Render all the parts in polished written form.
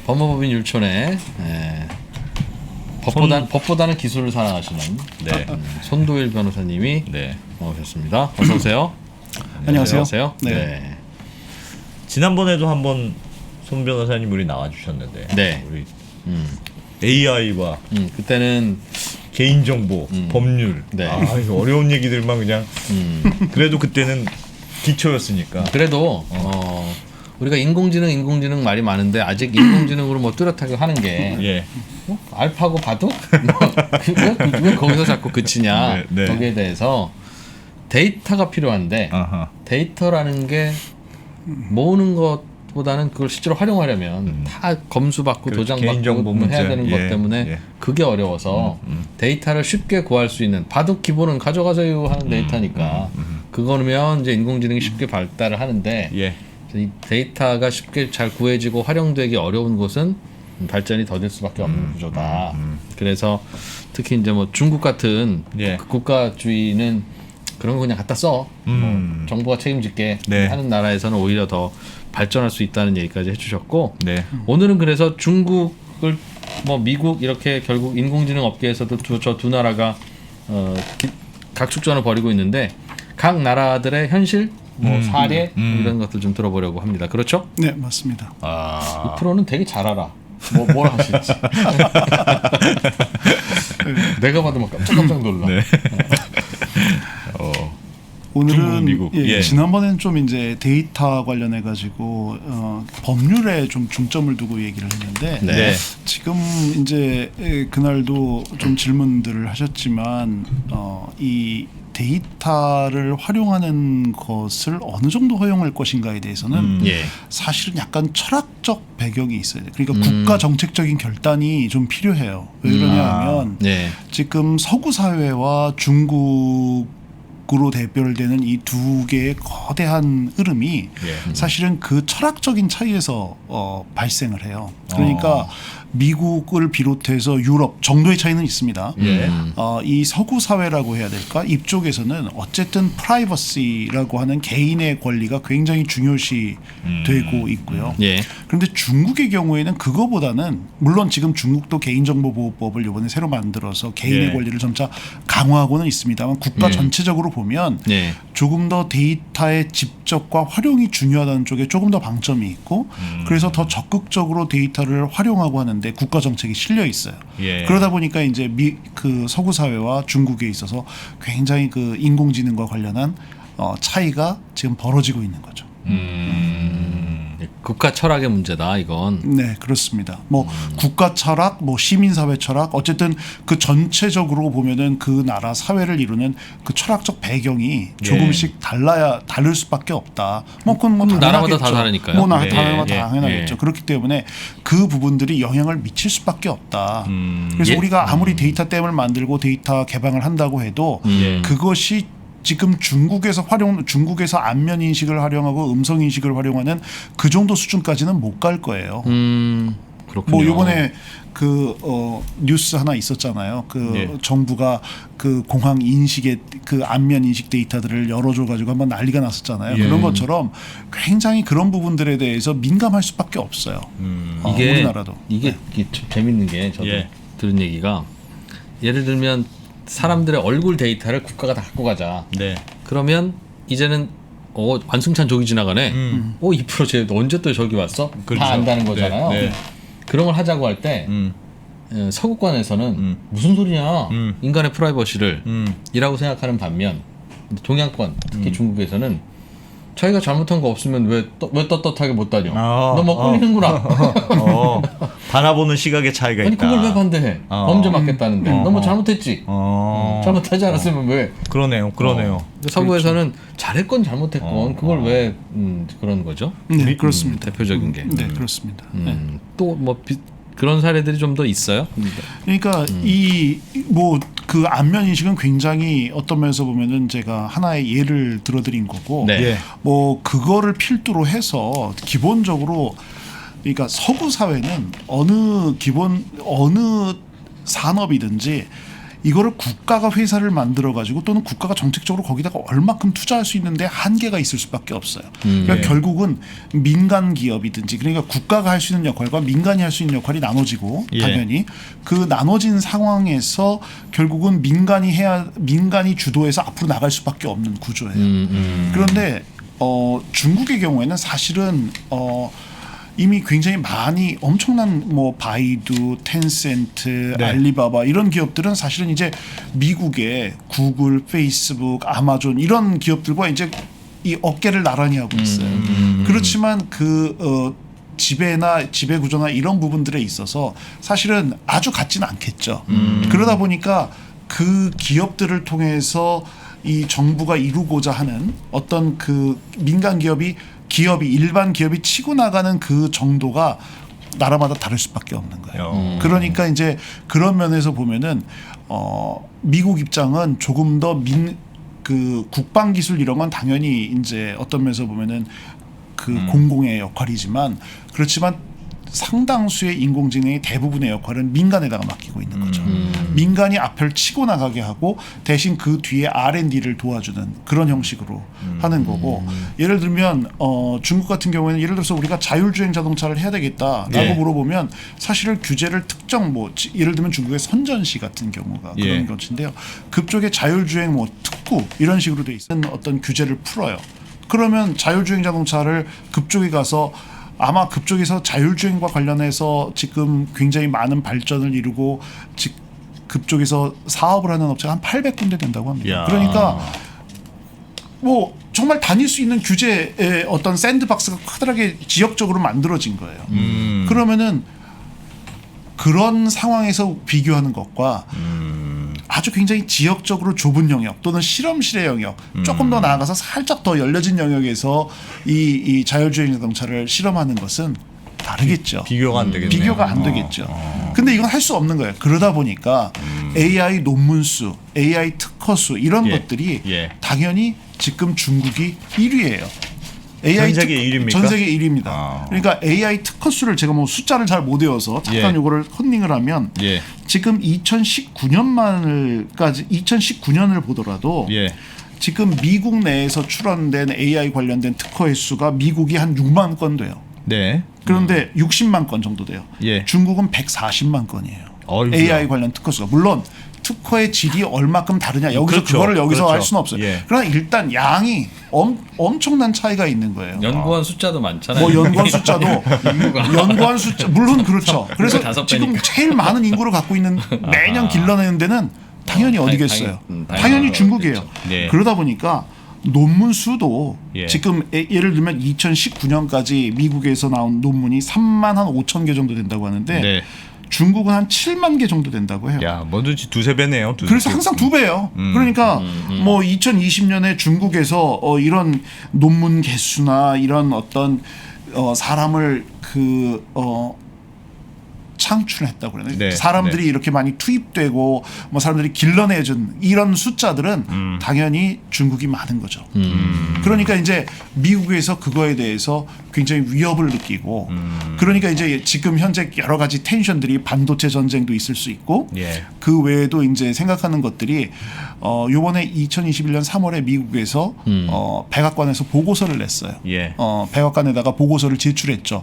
법무법인 율촌의 법보다는 기술을 사랑하시는 손도일 변호사님이 오셨습니다. 어서 오세요. 안녕하세요. 네. 지난번에도 한번 손 변호사님 우리 나와주셨는데 우리 AI와 그때는 개인정보, 법률 이거 어려운 얘기들만 그냥 그래도 그때는 기초였으니까 그래도 우리가 인공지능 말이 많은데 아직 인공지능으로 뭐 뚜렷하게 하는 게 알파고 바둑? 왜 거기서 자꾸 그치냐 거기에 대해서 데이터가 필요한데 데이터라는 게 모으는 것보다는 그걸 실제로 활용하려면 다 검수받고 도장받고 해야 되는 것 때문에 그게 어려워서 데이터를 쉽게 구할 수 있는 바둑 기본은 가져가세요 하는 데이터니까 그거면 이제 인공지능이 쉽게 발달을 하는데 이 데이터가 쉽게 잘 구해지고 활용되기 어려운 곳은 발전이 더딜 수밖에 없는 구조다. 그래서 특히 이제 뭐 중국 같은 그 국가주의는 그런 거 그냥 갖다 써. 뭐 정부가 책임질게 하는 나라에서는 오히려 더 발전할 수 있다는 얘기까지 해주셨고 오늘은 그래서 중국을 뭐 미국 이렇게 결국 인공지능 업계에서도 저 두 나라가 각축전을 벌이고 있는데 각 나라들의 현실 뭐 사례 이런 것들 좀 들어보려고 합니다. 그렇죠? 네, 맞습니다. 이 프로는 되게 잘 알아. 뭘 하실지. 내가 봐도 막 깜짝 놀라. 오늘은 미국. 지난번에는 좀 이제 데이터 관련해 가지고 법률에 좀 중점을 두고 얘기를 했는데 지금 이제 그날도 좀 질문들을 하셨지만 이 데이터를 활용하는 것을 어느 정도 허용할 것인가에 대해서는 사실은 약간 철학적 배경이 있어야 돼요. 그러니까 국가 정책적인 결단이 좀 필요해요. 왜 그러냐면 지금 서구 사회와 중국으로 대별되는 이 두 개의 거대한 흐름이 사실은 그 철학적인 차이에서 발생을 해요. 그러니까 미국을 비롯해서 유럽 정도의 차이는 있습니다. 이 서구 사회라고 해야 될까? 이쪽에서는 어쨌든 프라이버시라고 하는 개인의 권리가 굉장히 중요시 되고 있고요. 그런데 중국의 경우에는 그거보다는 물론 지금 중국도 개인정보보호법을 이번에 새로 만들어서 개인의 권리를 점차 강화하고는 있습니다만 국가 전체적으로 보면 조금 더 데이터의 집적과 활용이 중요하다는 쪽에 조금 더 방점이 있고 그래서 더 적극적으로 데이터를 활용하고 하는데 국가 정책이 실려 있어요. 그러다 보니까 이제 그 서구 사회와 중국에 있어서 굉장히 그 인공지능과 관련한 차이가 지금 벌어지고 있는 거죠. 국가 철학의 문제다 이건. 네, 그렇습니다. 뭐 국가 철학, 뭐 시민사회 철학, 어쨌든 그 전체적으로 보면은 그 나라 사회를 이루는 그 철학적 배경이 조금씩 다를 수밖에 없다. 뭐 그건 뭐 나라마다 다 다르니까요. 뭐 나라마다 당연하겠죠. 그렇기 때문에 그 부분들이 영향을 미칠 수밖에 없다. 그래서 우리가 아무리 데이터 댐을 만들고 데이터 개방을 한다고 해도 그것이 지금 중국에서 안면 인식을 활용하고 음성 인식을 활용하는 그 정도 수준까지는 못 갈 거예요. 그렇군요. 뭐 이번에 그 뉴스 하나 있었잖아요. 그 정부가 그 공항 인식의 그 안면 인식 데이터들을 열어줘 가지고 한번 난리가 났었잖아요. 그런 것처럼 굉장히 그런 부분들에 대해서 민감할 수밖에 없어요. 우리나라도. 이게 참 재밌는 게 저도 들은 얘기가 예를 들면 사람들의 얼굴 데이터를 국가가 다 갖고 가자. 그러면 이제는 안승찬 저기 지나가네. 이 프로젝트 언제 또 저기 왔어? 다 안다는 거잖아요. 그런 걸 하자고 할 때 서구권에서는 무슨 소리냐 인간의 프라이버시를 이라고 생각하는 반면 동양권 특히 중국에서는 자기가 잘못한 거 없으면 왜 떳떳하게 못 다녀? 너 뭐 꿀리는구나. 바라보는 시각의 차이가 있다. 아니 그걸 왜 반대해? 범죄 맞겠다는데. 너 뭐 잘못했지? 잘못하지 않았으면 왜? 그러네요. 서구에서는 잘했건 잘못했건 그걸 왜 그런 거죠? 네, 그렇습니다. 대표적인 게. 네, 그렇습니다. 또 뭐 그런 사례들이 좀 더 있어요? 그러니까 이 뭐 그 안면 인식은 굉장히 어떤 면에서 보면은 제가 하나의 예를 들어드린 거고, 뭐 그거를 필두로 해서 기본적으로 그러니까 서구 사회는 어느 산업이든지 이거를 국가가 회사를 만들어 가지고 또는 국가가 정책적으로 거기다가 얼마큼 투자할 수 있는데 한계가 있을 수밖에 없어요. 그러니까 결국은 민간 기업이든지 그러니까 국가가 할 수 있는 역할과 민간이 할 수 있는 역할이 나눠지고 당연히 그 나눠진 상황에서 결국은 민간이 주도해서 앞으로 나갈 수밖에 없는 구조예요. 그런데 중국의 경우에는 사실은 이미 굉장히 많이 엄청난 뭐 바이두, 텐센트, 알리바바 이런 기업들은 사실은 이제 미국의 구글, 페이스북, 아마존 이런 기업들과 이제 이 어깨를 나란히 하고 있어요. 그렇지만 지배 구조나 이런 부분들에 있어서 사실은 아주 같지는 않겠죠. 그러다 보니까 그 기업들을 통해서 이 정부가 이루고자 하는 어떤 그 민간 기업이 일반 기업이 치고 나가는 그 정도가 나라마다 다를 수밖에 없는 거예요. 그러니까 이제 그런 면에서 보면은 미국 입장은 조금 더 그 국방 기술 이런 건 당연히 이제 어떤 면에서 보면은 그 공공의 역할이지만 그렇지만 상당수의 인공지능의 대부분의 역할은 민간에다가 맡기고 있는 거죠. 민간이 앞을 치고 나가게 하고 대신 그 뒤에 R&D를 도와주는 그런 형식으로 하는 거고 예를 들면 중국 같은 경우에는 예를 들어서 우리가 자율주행 자동차를 해야 되겠다라고 물어보면 사실은 규제를 특정 예를 들면 중국의 선전시 같은 경우가 그런 것인데요. 그쪽에 자율주행 특구 이런 식으로 돼 있는 어떤 규제를 풀어요. 그러면 자율주행 자동차를 그쪽에 가서 아마 그쪽에서 자율주행과 관련해서 지금 굉장히 많은 발전을 이루고 그쪽에서 사업을 하는 업체가 한 800군데 된다고 합니다. 그러니까 뭐 정말 다닐 수 있는 규제의 어떤 샌드박스가 커다랗게 지역적으로 만들어진 거예요. 그러면은 그런 상황에서 비교하는 것과 아주 굉장히 지역적으로 좁은 영역 또는 실험실의 영역 조금 더 나아가서 살짝 더 열려진 영역에서 이 자율주행 자동차를 실험하는 것은 다르겠죠. 비교가 안 되겠네요. 비교가 안 되겠죠. 근데 이건 할 수 없는 거예요. 그러다 보니까 AI 논문 수, AI 특허 수 이런 것들이 당연히 지금 중국이 1위예요. 전 세계 1위입니까? 전 세계 1위입니다. 그러니까 AI 특허 수를 제가 뭐 숫자를 잘 못 외워서 잠깐 요거를 컨닝을 하면 지금 2019년을 보더라도 지금 미국 내에서 출원된 AI 관련된 특허 횟수가 미국이 한 6만 건 돼요. 그런데 60만 건 정도 돼요. 중국은 140만 건이에요. AI 관련 특허 수가. 물론 특허의 질이 얼마큼 다르냐 여기서 그거를 여기서 할 수는 없어요. 그러나 일단 양이 엄청난 차이가 있는 거예요. 연구원 숫자도 많잖아요. 뭐 연구원 숫자도 연구원 숫자 물론 그렇죠. 그래서 지금 제일 많은 인구를 갖고 있는 매년 길러내는 데는 당연히 어디겠어요. 당연히 중국이에요. 그러다 보니까 논문 수도 지금 예를 들면 2019년까지 미국에서 나온 논문이 3만 한 5천 개 정도 된다고 하는데 중국은 한 7만 개 정도 된다고 해요. 야, 뭐든지 두세 배네요. 그래서 항상 2배예요. 그러니까 뭐 2020년에 중국에서 이런 논문 개수나 이런 어떤 사람을 창출했다고 그러나요? 사람들이 이렇게 많이 투입되고 뭐 사람들이 길러내준 이런 숫자들은 당연히 중국이 많은 거죠. 그러니까 이제 미국에서 그거에 대해서 굉장히 위협을 느끼고 그러니까 이제 지금 현재 여러 가지 텐션들이 반도체 전쟁도 있을 수 있고 그 외에도 이제 생각하는 것들이 요번에 2021년 3월에 미국에서 백악관에서 보고서를 냈어요. 백악관에다가 보고서를 제출했죠.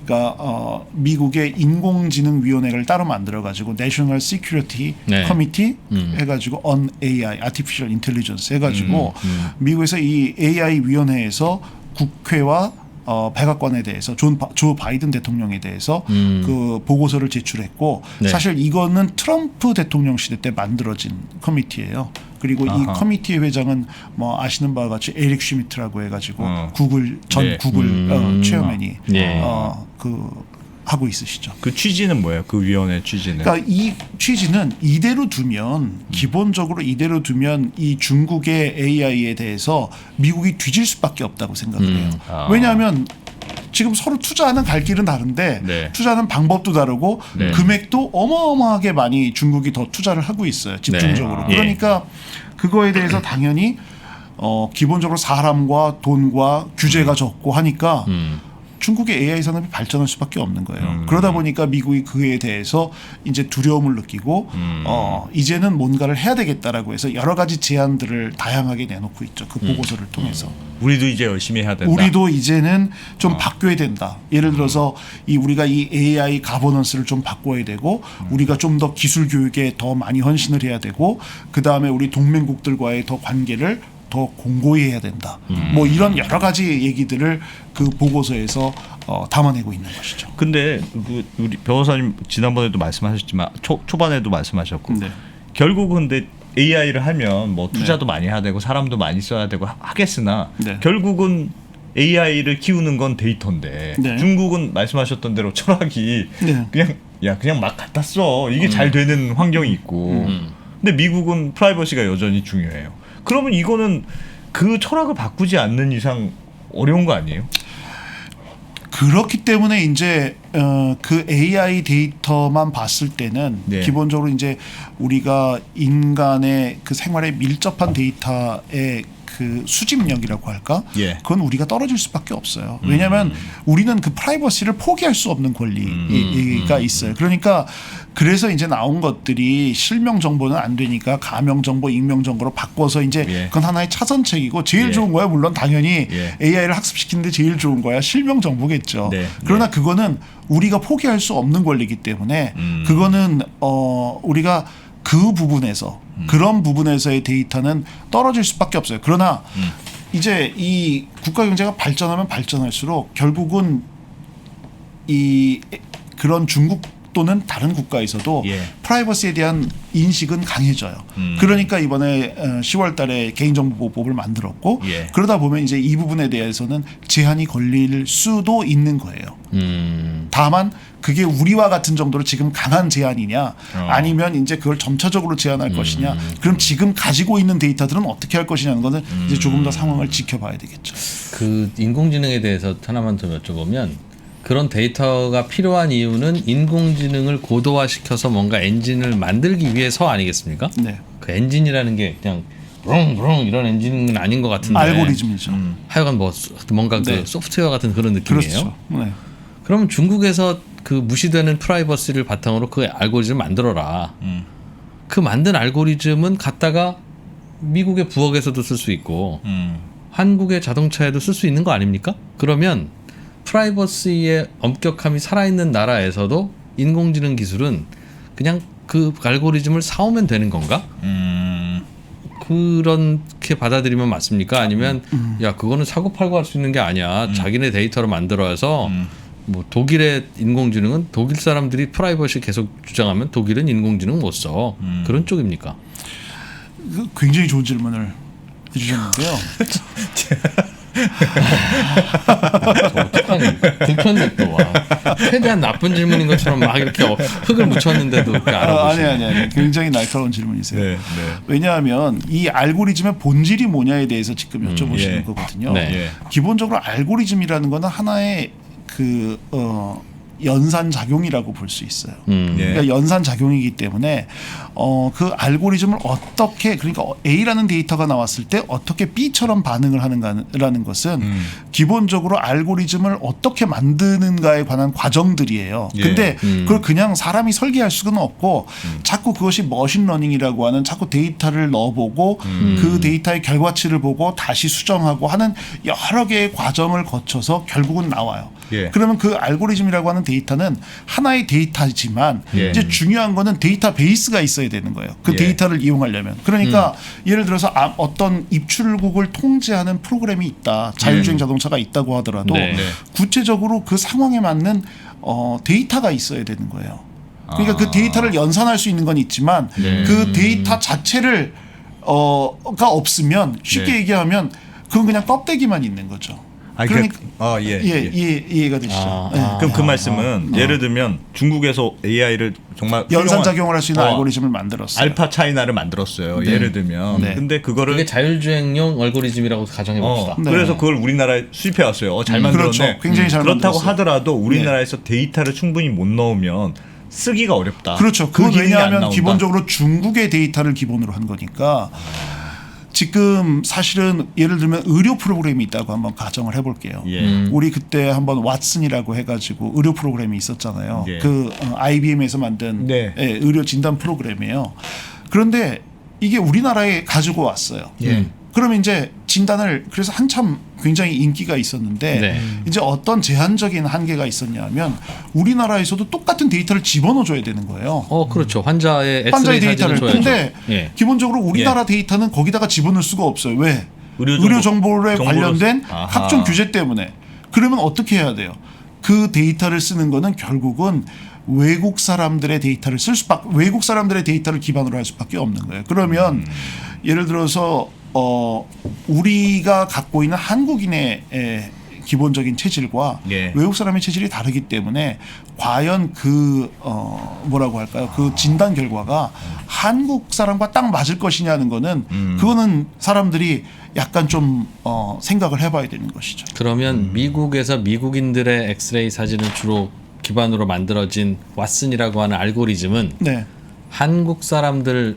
그러니까 미국의 인공지능위원회를 따로 만들어가지고 National Security Committee 해가지고 on AI, Artificial Intelligence 해가지고 미국에서 이 AI 위원회에서 국회와 백악관에 대해서 조 바이든 대통령에 대해서 그 보고서를 제출했고 사실 이거는 트럼프 대통령 시대 때 만들어진 커미티예요. 그리고 이 커미티의 회장은 뭐 아시는 바와 같이 에릭 슈미트라고 해가지고 구글 체어맨이 하고 있으시죠. 그 취지는 뭐예요? 그 위원회 취지는? 그러니까 이 취지는 이대로 두면 기본적으로 이대로 두면 이 중국의 AI에 대해서 미국이 뒤질 수밖에 없다고 생각을 해요. 왜냐하면 지금 서로 투자하는 갈 길은 다른데 투자하는 방법도 다르고 금액도 어마어마하게 많이 중국이 더 투자를 하고 있어요. 집중적으로. 그러니까 그거에 대해서 당연히 기본적으로 사람과 돈과 규제가 적고 하니까 중국의 AI 산업이 발전할 수밖에 없는 거예요. 그러다 보니까 미국이 그에 대해서 이제 두려움을 느끼고 이제는 뭔가를 해야 되겠다라고 해서 여러 가지 제안들을 다양하게 내놓고 있죠. 그 보고서를 통해서. 우리도 이제 열심히 해야 된다. 우리도 이제는 좀 바뀌어야 된다. 예를 들어서 우리가 이 AI 가버넌스를 좀 바꿔야 되고 우리가 좀 더 기술 교육에 더 많이 헌신을 해야 되고 그 다음에 우리 동맹국들과의 더 관계를 더 공고히 해야 된다. 뭐 이런 여러 가지 얘기들을 그 보고서에서 담아내고 있는 것이죠. 근데 그 우리 변호사님 지난번에도 말씀하셨지만 초반에도 말씀하셨고 네. 결국은 근데 AI를 하면 뭐 투자도 많이 해야 되고 사람도 많이 써야 되고 하겠으나 네. 결국은 AI를 키우는 건 데이터인데 네. 중국은 말씀하셨던 대로 철학이 네. 그냥 막 갖다 써. 이게 잘 되는 환경이 있고. 근데 미국은 프라이버시가 여전히 중요해요. 그러면 이거는 그 철학을 바꾸지 않는 이상 어려운 거 아니에요? 그렇기 때문에 이제 그 AI 데이터만 봤을 때는 네. 기본적으로 이제 우리가 인간의 그 생활에 밀접한 데이터의 그 수집력이라고 할까? 예. 그건 우리가 떨어질 수밖에 없어요. 왜냐하면 우리는 그 프라이버시를 포기할 수 없는 권리가 있어요. 그러니까 그래서 이제 나온 것들이 실명 정보는 안 되니까 가명 정보, 익명 정보로 바꿔서 이제 예. 그건 하나의 차선책이고 제일 예. 좋은 거야. 물론 당연히 예. AI를 학습시키는데 제일 좋은 거야. 실명 정보겠죠. 네. 그러나 그거는 우리가 포기할 수 없는 권리이기 때문에 그거는 우리가 그 부분에서 그런 부분에서의 데이터는 떨어질 수밖에 없어요. 그러나 이제 이 국가 경제가 발전하면 발전할수록 결국은 이 그런 중국 또는 다른 국가에서도 예. 프라이버시에 대한 인식은 강해져요. 그러니까 이번에 10월 달에 개인정보보호법을 만들었고 예. 그러다 보면 이제 이 부분에 대해서는 제한이 걸릴 수도 있는 거예요. 다만 그게 우리와 같은 정도로 지금 강한 제한이냐 아니면 이제 그걸 점차적으로 제한할 것이냐 그럼 지금 가지고 있는 데이터들은 어떻게 할 것이냐는 거는 이제 조금 더 상황을 지켜봐야 되겠죠. 그 인공지능에 대해서 하나만 더 여쭤보면 그런 데이터가 필요한 이유는 인공지능을 고도화시켜서 뭔가 엔진을 만들기 위해서 아니겠습니까? 네. 그 엔진이라는 게 그냥 브릉브릉 이런 엔진은 아닌 것 같은데 알고리즘이죠. 하여간 뭔가 네. 그 소프트웨어 같은 그런 느낌이에요. 그렇죠. 네. 그러면 중국에서 그 무시되는 프라이버시를 바탕으로 그 알고리즘을 만들어라. 그 만든 알고리즘은 갖다가 미국의 부엌에서도 쓸 수 있고 한국의 자동차에도 쓸 수 있는 거 아닙니까? 그러면 프라이버시의 엄격함이 살아있는 나라에서도 인공지능 기술은 그냥 그 알고리즘을 사오면 되는 건가? 그렇게 받아들이면 맞습니까? 아니면 야 그거는 사고 팔고 할 수 있는 게 아니야. 자기네 데이터로 만들어서 뭐 독일의 인공지능은 독일 사람들이 프라이버시 계속 주장하면 독일은 인공지능 못 써. 그런 쪽입니까? 굉장히 좋은 질문을 해주셨는데요. 어떡하니? 등편도 또 와. 최대한 나쁜 질문인 것처럼 막 이렇게 흙을 묻혔는데도 그렇게 알아보시네. 아니. 굉장히 날카로운 질문이세요. 네. 왜냐하면 이 알고리즘의 본질이 뭐냐에 대해서 지금 여쭤보시는 예. 거거든요. 네. 예. 기본적으로 알고리즘이라는 거는 하나의 그 연산 작용이라고 볼 수 있어요. 예. 그러니까 연산 작용이기 때문에 그 알고리즘을 어떻게 그러니까 A라는 데이터가 나왔을 때 어떻게 B처럼 반응을 하는가라는 것은 기본적으로 알고리즘을 어떻게 만드는가에 관한 과정들이에요. 예. 근데 그걸 그냥 사람이 설계할 수는 없고 자꾸 그것이 머신러닝이라고 하는 자꾸 데이터를 넣어보고 그 데이터의 결과치를 보고 다시 수정하고 하는 여러 개의 과정을 거쳐서 결국은 나와요. 예. 그러면 그 알고리즘이라고 하는 데이터는 하나의 데이터지만 예. 이제 중요한 거는 데이터 베이스가 있어야 되는 거예요. 그 예. 데이터를 이용하려면. 그러니까 예를 들어서 어떤 입출국을 통제하는 프로그램이 있다. 자율주행 자동차가 있다고 하더라도 네. 네. 구체적으로 그 상황에 맞는 데이터가 있어야 되는 거예요. 그러니까 그 데이터를 연산할 수 있는 건 있지만 네. 그 데이터 자체를 가 없으면 쉽게 네. 얘기하면 그건 그냥 껍데기만 있는 거죠. 그러니까 이해가 되시죠? 네. 그럼 그 말씀은 예를 들면 중국에서 AI를 정말 연산 작용을 할 수 있는 알고리즘을 만들었어요. 알파 차이나를 만들었어요. 예를 들면. 네. 근데 그거를 그게 자율주행용 알고리즘이라고 가정해 봅시다. 네. 그래서 그걸 우리나라에 수입해 왔어요. 잘 만들었네. 그렇죠. 굉장히 잘 그렇다고 만들었어요. 하더라도 우리나라에서 데이터를 충분히 못 넣으면 쓰기가 어렵다. 그렇죠. 그 그건 기능이 안 왜냐하면 나온다. 기본적으로 중국의 데이터를 기본으로 한 거니까 지금 사실은 예를 들면 의료 프로그램이 있다고 한번 가정을 해볼게요. 우리 그때 한번 왓슨이라고 해가지고 의료 프로그램이 있었잖아요. 그 IBM에서 만든 의료 진단 프로그램이에요. 그런데 이게 우리나라에 가지고 왔어요. 그러면 이제 진단을 그래서 한참 굉장히 인기가 있었는데 이제 어떤 제한적인 한계가 있었냐면 우리나라에서도 똑같은 데이터를 집어넣어줘야 되는 거예요. 그렇죠. 환자의 엑스레이 데이터를. 사진을 줘야죠. 근데 기본적으로 우리나라 데이터는 거기다가 집어넣을 수가 없어요. 왜? 의료 정보에 관련된 각종 규제 때문에. 그러면 어떻게 해야 돼요? 그 데이터를 쓰는 거는 결국은 외국 사람들의 데이터를 외국 사람들의 데이터를 기반으로 할 수밖에 없는 거예요. 그러면 예를 들어서 우리가 갖고 있는 한국인의 기본적인 체질과 외국 사람의 체질이 다르기 때문에 과연 그 뭐라고 할까요? 그 진단 결과가 한국 사람과 딱 맞을 것이냐는 거는 그거는 사람들이 약간 좀 생각을 해봐야 되는 것이죠. 그러면 미국에서 미국인들의 엑스레이 사진을 주로 기반으로 만들어진 왓슨이라고 하는 알고리즘은 한국 사람들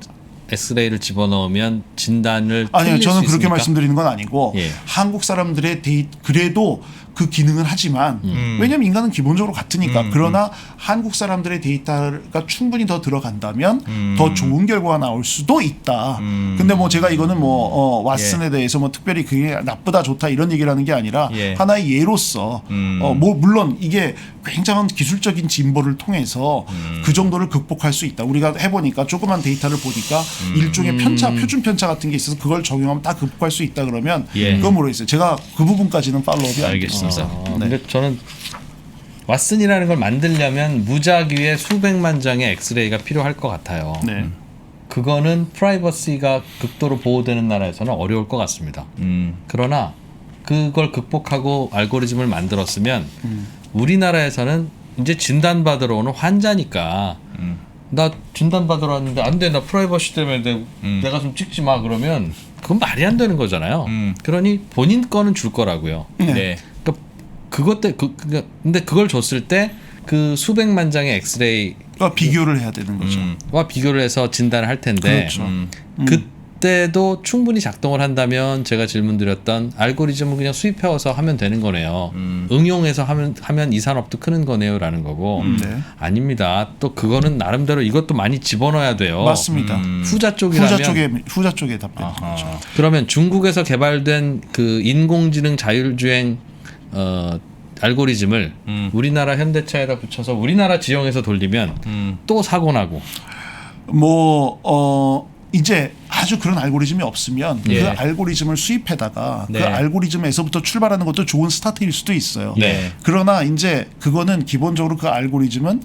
엑스레이를 집어넣으면 진단을 아니요, 저는 그렇게 있습니까? 말씀드리는 건 아니고 한국 사람들의 그래도 그 기능은 하지만 왜냐하면 인간은 기본적으로 같으니까 그러나 한국 사람들의 데이터가 충분히 더 들어간다면 더 좋은 결과가 나올 수도 있다. 근데 뭐 제가 이거는 뭐 왓슨에 대해서 뭐 특별히 그게 나쁘다 좋다 이런 얘기를 하는 게 아니라 하나의 예로서 뭐 물론 이게 굉장한 기술적인 진보를 통해서 그 정도를 극복할 수 있다. 우리가 해보니까 조그만 데이터를 보니까 일종의 편차, 표준 편차 같은 게 있어서 그걸 적용하면 다 극복할 수 있다 그러면 그건 모르겠어요. 제가 그 부분까지는 팔로우업이 알겠습니다. 근데 저는 왓슨이라는 걸 만들려면 무작위의 수백만 장의 엑스레이가 필요할 것 같아요. 그거는 프라이버시가 극도로 보호되는 나라에서는 어려울 것 같습니다. 그러나 그걸 극복하고 알고리즘을 만들었으면 우리나라에서는 이제 진단받으러 오는 환자니까 나 진단받으러 왔는데 안 돼, 나 프라이버시 때문에 내가 좀 찍지 마 그러면 그건 말이 안 되는 거잖아요. 그러니 본인 거는 줄 거라고요. 근데 그걸 줬을 때 그 수백만 장의 엑스레이와 비교를 해야 되는 거죠. 와 비교를 해서 진단을 할 텐데 그때도 충분히 작동을 한다면 제가 질문드렸던 알고리즘을 그냥 수입해와서 하면 되는 거네요. 응용해서 하면 이 산업도 크는 거네요라는 거고 아닙니다. 또 그거는 나름대로 이것도 많이 집어넣어야 돼요. 맞습니다. 후자 쪽이라면 후자 쪽에 답변인 거죠. 그러면 중국에서 개발된 그 인공지능 자율주행 알고리즘을 우리나라 현대차에다 붙여서 우리나라 지형에서 돌리면 또 사고 나고 이제 아주 그런 알고리즘이 없으면 그 알고리즘을 수입해다가 그 알고리즘에서부터 출발하는 것도 좋은 스타트일 수도 있어요. 그러나 이제 그거는 기본적으로 그 알고리즘은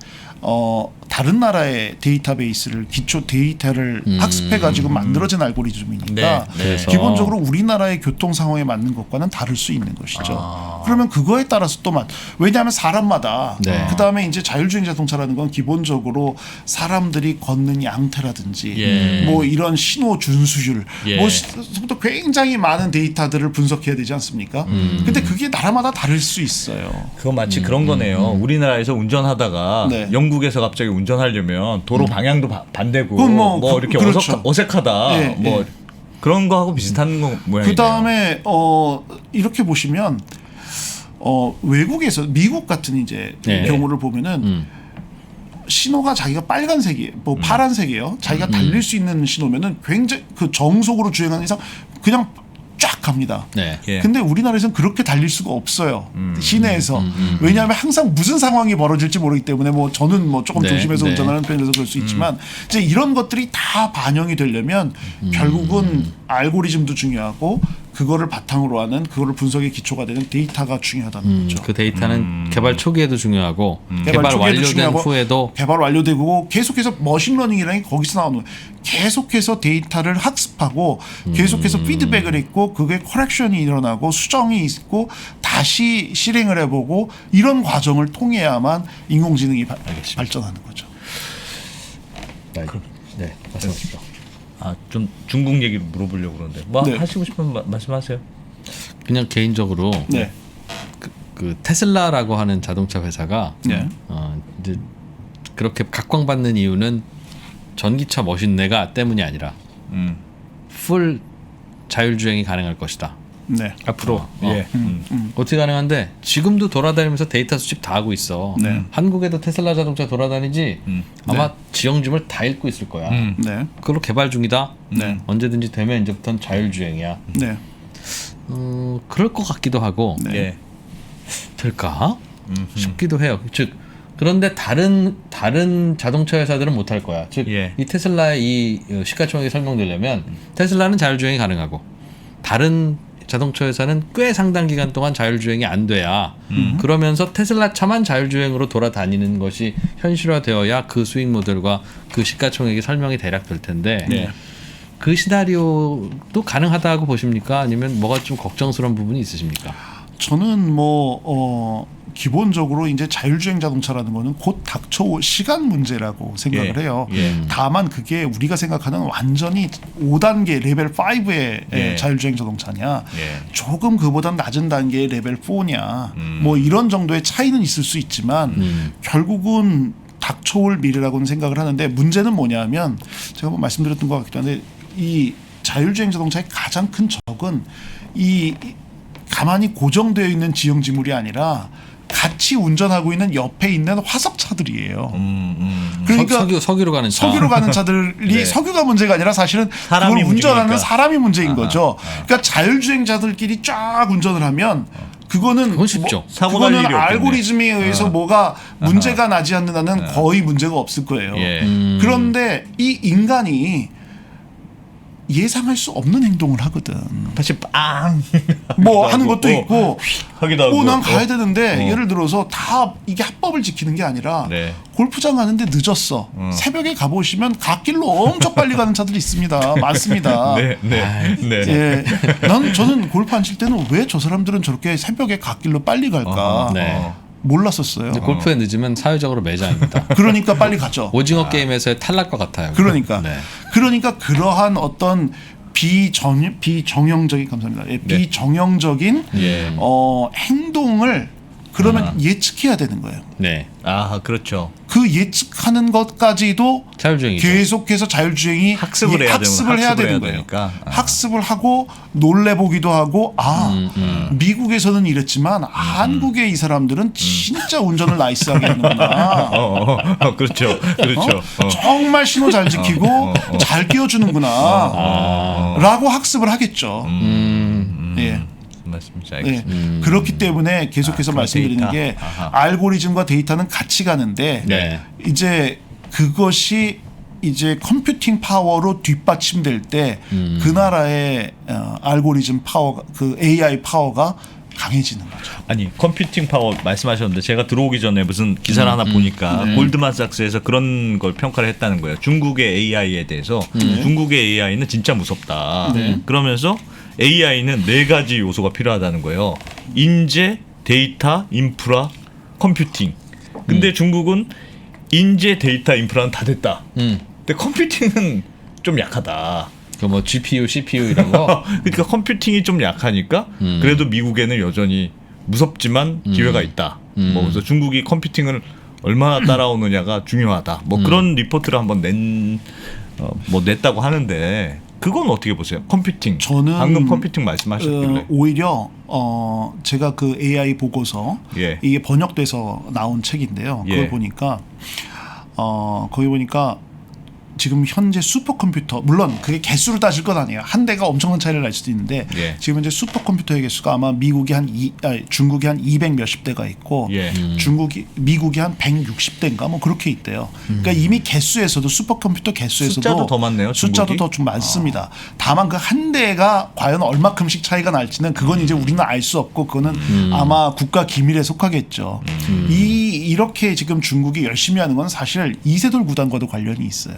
다른 나라의 데이터베이스를 기초 데이터를 학습해 가지고 만들어진 알고리즘이니까 기본적으로 우리나라의 교통 상황에 맞는 것과는 다를 수 있는 것이죠. 그러면 그거에 따라서 또 왜냐하면 사람마다 그다음에 이제 자율주행 자동차라는 건 기본적으로 사람들이 걷는 양태라든지 뭐 이런 신호 준수율 뭐부터 굉장히 많은 데이터들을 분석해야 되지 않습니까? 근데 그게 나라마다 다를 수 있어요. 그건 마치 그런 거네요. 우리나라에서 운전하다가 영국에서 갑자기 운전하려면 도로 방향도 반대고 뭐 이렇게 그렇죠. 어색하다. 뭐 그런 거하고 비슷한 거 모양이네요. 그다음에 이렇게 보시면 외국에서 미국 같은 이제 경우를 보면은 신호가 자기가 빨간색이에요, 뭐 파란색이에요. 자기가 달릴 수 있는 신호면은 굉장히 그 정속으로 주행하는 이상 그냥 쫙 갑니다. 근데 우리나라에서는 그렇게 달릴 수가 없어요. 시내에서. 왜냐하면 항상 무슨 상황이 벌어질지 모르기 때문에 뭐 저는 뭐 조금 조심해서 운전하는 편이라서 그럴 수 있지만 이제 이런 것들이 다 반영이 되려면 결국은 알고리즘도 중요하고 그거를 바탕으로 하는 그거를 분석의 기초가 되는 데이터가 중요하다는 거죠. 그 데이터는 개발 초기에도 중요하고 개발 완료된 후에도 개발 완료되고 계속해서 머신러닝이라는 게 거기서 나오는 거예요. 계속해서 데이터를 학습하고 계속해서 피드백을 했고 그게 커렉션이 일어나고 수정이 있고 다시 실행을 해보고 이런 과정을 통해야만 인공지능이 발전하는 거죠. 네, 말씀하십시오. 좀 중국 얘기를 물어보려고 그러는데 뭐 하시고 싶으면 말씀하세요. 그냥 개인적으로 그 테슬라라고 하는 자동차 회사가 이제 그렇게 각광받는 이유는 전기차 머신내가 때문이 아니라 풀 자율주행이 가능할 것이다. 네. 앞으로 어떻게 가능한데 지금도 돌아다니면서 데이터 수집 다 하고 있어. 네. 한국에도 테슬라 자동차 돌아다니지 아마 네. 지형지물 다 읽고 있을 거야. 네. 그걸로 개발 중이다. 네. 언제든지 되면 이제부터는 자율주행이야. 네. 그럴 것 같기도 하고 네. 예. 될까 싶기도 해요. 즉 그런데 다른 자동차 회사들은 못할 거야. 즉 예. 이 테슬라의 이 시가총액이 설명되려면 테슬라는 자율주행이 가능하고 다른 자동차 회사는 꽤 상당 기간 동안 자율주행이 안 돼야 그러면서 테슬라 차만 자율주행으로 돌아다니는 것이 현실화되어야 그 수익 모델과 그 시가총액이 설명이 대략 될 텐데 네. 그 시나리오도 가능하다고 보십니까? 아니면 뭐가 좀 걱정스러운 부분이 있으십니까? 저는 기본적으로 이제 자율주행 자동차라는 거는 곧 닥쳐올 시간 문제라고 생각을 예. 해요. 예. 다만 그게 우리가 생각하는 완전히 5단계 레벨 5의 예. 자율주행 자동차냐, 예. 조금 그보다 낮은 단계의 레벨 4냐, 뭐 이런 정도의 차이는 있을 수 있지만 결국은 닥쳐올 미래라고는 생각을 하는데 문제는 뭐냐면 제가 한번 말씀드렸던 것 같기도 한데 이 자율주행 자동차의 가장 큰 적은 이 가만히 고정되어 있는 지형지물이 아니라 같이 운전하고 있는 옆에 있는 화석차들이에요. 그러니까 석유로 가는 차. 석유로 가는 차들이 네. 석유가 문제가 아니라 사실은 사람이 그걸 운전하는 문제니까. 사람이 문제인 거죠. 그러니까 자율주행자들끼리 쫙 운전을 하면 그거는 그건 쉽죠. 사고 날 그거는 일이 없겠네. 알고리즘에 의해서 뭐가 문제가 나지 않는 한은 거의 문제가 없을 거예요. 예. 그런데 이 인간이 예상할 수 없는 행동을 하거든. 다시 빵 뭐 하는 것도 있고, 하기도 하고. 난 가야 되는데 예를 들어서 다 이게 합법을 지키는 게 아니라 네. 골프장 가는데 늦었어. 새벽에 가보시면 갓길로 엄청 빨리 가는 차들이 있습니다. 많습니다. 네, 네, 네. 예, 저는 골프 안 칠 때는 왜 저 사람들은 저렇게 새벽에 갓길로 빨리 갈까 네. 몰랐었어요. 근데 골프에 늦으면 사회적으로 매장입니다. 그러니까 빨리 가죠. 오징어 게임에서의 탈락과 같아요. 그러니까 네. 그러니까 그러한 어떤 비정형적인 감사합니다. 예, 비정형적인 예. 행동을 그러면 예측해야 되는 거예요. 네. 아, 그렇죠. 그 예측하는 것까지도 자율주행이죠. 계속해서 자율주행이 학습을 해야 학습을 해야 되는 거예요. 되니까. 학습을 하고 놀래보기도 하고 미국에서는 이랬지만 한국의 이 사람들은 진짜 운전을 나이스하게 하는구나. 그렇죠. 그렇죠. 정말 신호 잘 지키고 잘 끼워주는구나 라고 학습을 하겠죠. 예. 말씀인지 네. 알겠습니다. 그렇기 때문에 계속해서 그런 말씀드리는 데이터. 게 아하. 알고리즘과 데이터는 같이 가는데 네. 이제 그것이 이제 컴퓨팅 파워로 뒷받침될 때 그 나라의 알고리즘 파워, 그 AI 파워가 강해지는 거죠. 아니 컴퓨팅 파워 말씀하셨는데 제가 들어오기 전에 무슨 기사를 하나 보니까 골드만삭스에서 그런 걸 평가를 했다는 거예요. 중국의 AI에 대해서 중국의 AI는 진짜 무섭다. 그러면서 AI는 4가지 요소가 필요하다는 거예요. 인재, 데이터, 인프라, 컴퓨팅. 근데 중국은 인재, 데이터, 인프라는 다 됐다. 근데 컴퓨팅은 좀 약하다. 그 뭐 GPU, CPU 이런 거. 그러니까 컴퓨팅이 좀 약하니까 그래도 미국에는 여전히 무섭지만 기회가 있다. 뭐 그래서 중국이 컴퓨팅을 얼마나 따라오느냐가 중요하다. 뭐 그런 리포트를 한번 냈다고 하는데 그건 어떻게 보세요? 컴퓨팅. 저는 방금 컴퓨팅 말씀하셨길래. 오히려 제가 그 AI 보고서 예. 이게 번역돼서 나온 책인데요. 그걸 예. 보니까 거기 보니까 지금 현재 슈퍼컴퓨터 물론 그게 개수를 따질 건 아니에요. 한 대가 엄청난 차이를 날 수도 있는데 예. 지금 현재 슈퍼컴퓨터의 개수가 아마 중국이 한 200 몇십 대가 있고 예. 미국이 한 160대인가 뭐 그렇게 있대요. 그러니까 이미 개수에서도 슈퍼컴퓨터 개수에서도 숫자도 더 많네요, 숫자도 중국이? 더 좀 많습니다. 다만 그 한 대가 과연 얼마큼씩 차이가 날지는 그건 이제 우리는 알 수 없고 그거는 아마 국가 기밀에 속하겠죠. 이렇게 지금 중국이 열심히 하는 건 사실 이세돌 구단과도 관련이 있어요.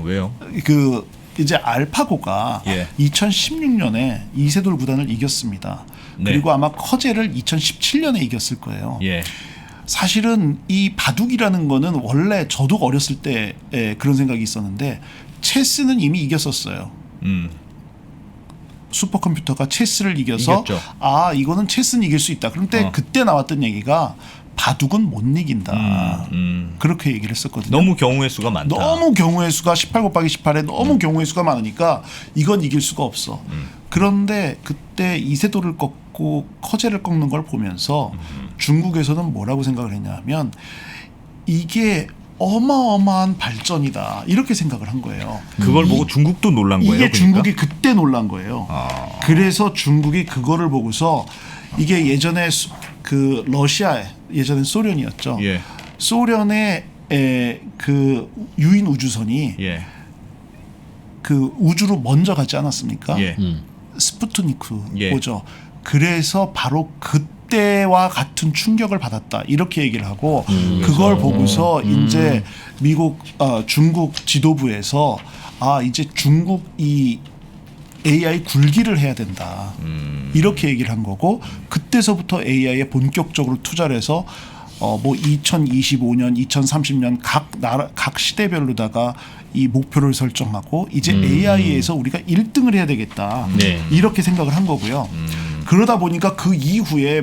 왜요? 그 이제 알파고가 예. 2016년에 이세돌 구단을 이겼습니다. 네. 그리고 아마 커제를 2017년에 이겼을 거예요. 예. 사실은 이 바둑이라는 거는 원래 저도 어렸을 때 그런 생각이 있었는데 체스는 이미 이겼었어요. 슈퍼컴퓨터가 체스를 이겨서 이겼죠. 이거는 체스는 이길 수 있다. 그런데 그때 나왔던 얘기가 바둑은 못 이긴다. 그렇게 얘기를 했었거든요. 너무 경우의 수가 많다. 너무 경우의 수가 18 곱하기 18에 너무 경우의 수가 많으니까 이건 이길 수가 없어. 그런데 그때 이세돌을 꺾고 커제를 꺾는 걸 보면서 중국에서는 뭐라고 생각을 했냐면 이게 어마어마한 발전이다 이렇게 생각을 한 거예요. 그걸 보고 중국도 놀란 거예요. 이게 그러니까? 중국이 그때 놀란 거예요. 그래서 중국이 그거를 보고서 이게 예전에 그 러시아에 예전에 소련이었죠. 예. 소련의 그 유인 우주선이 예. 그 우주로 먼저 가지 않았습니까? 예. 스푸트니크죠. 그래서 바로 그때와 같은 충격을 받았다 이렇게 얘기를 하고 그걸 보고서 이제 미국 중국 지도부에서 이제 중국 이 AI 굴기를 해야 된다 이렇게 얘기를 한 거고 그때서부터 AI에 본격적으로 투자를 해서 뭐 2025년, 2030년 각 시대별로다가 이 목표를 설정하고 이제 AI에서 우리가 1등을 해야 되겠다 네. 이렇게 생각을 한 거고요. 그러다 보니까 그 이후에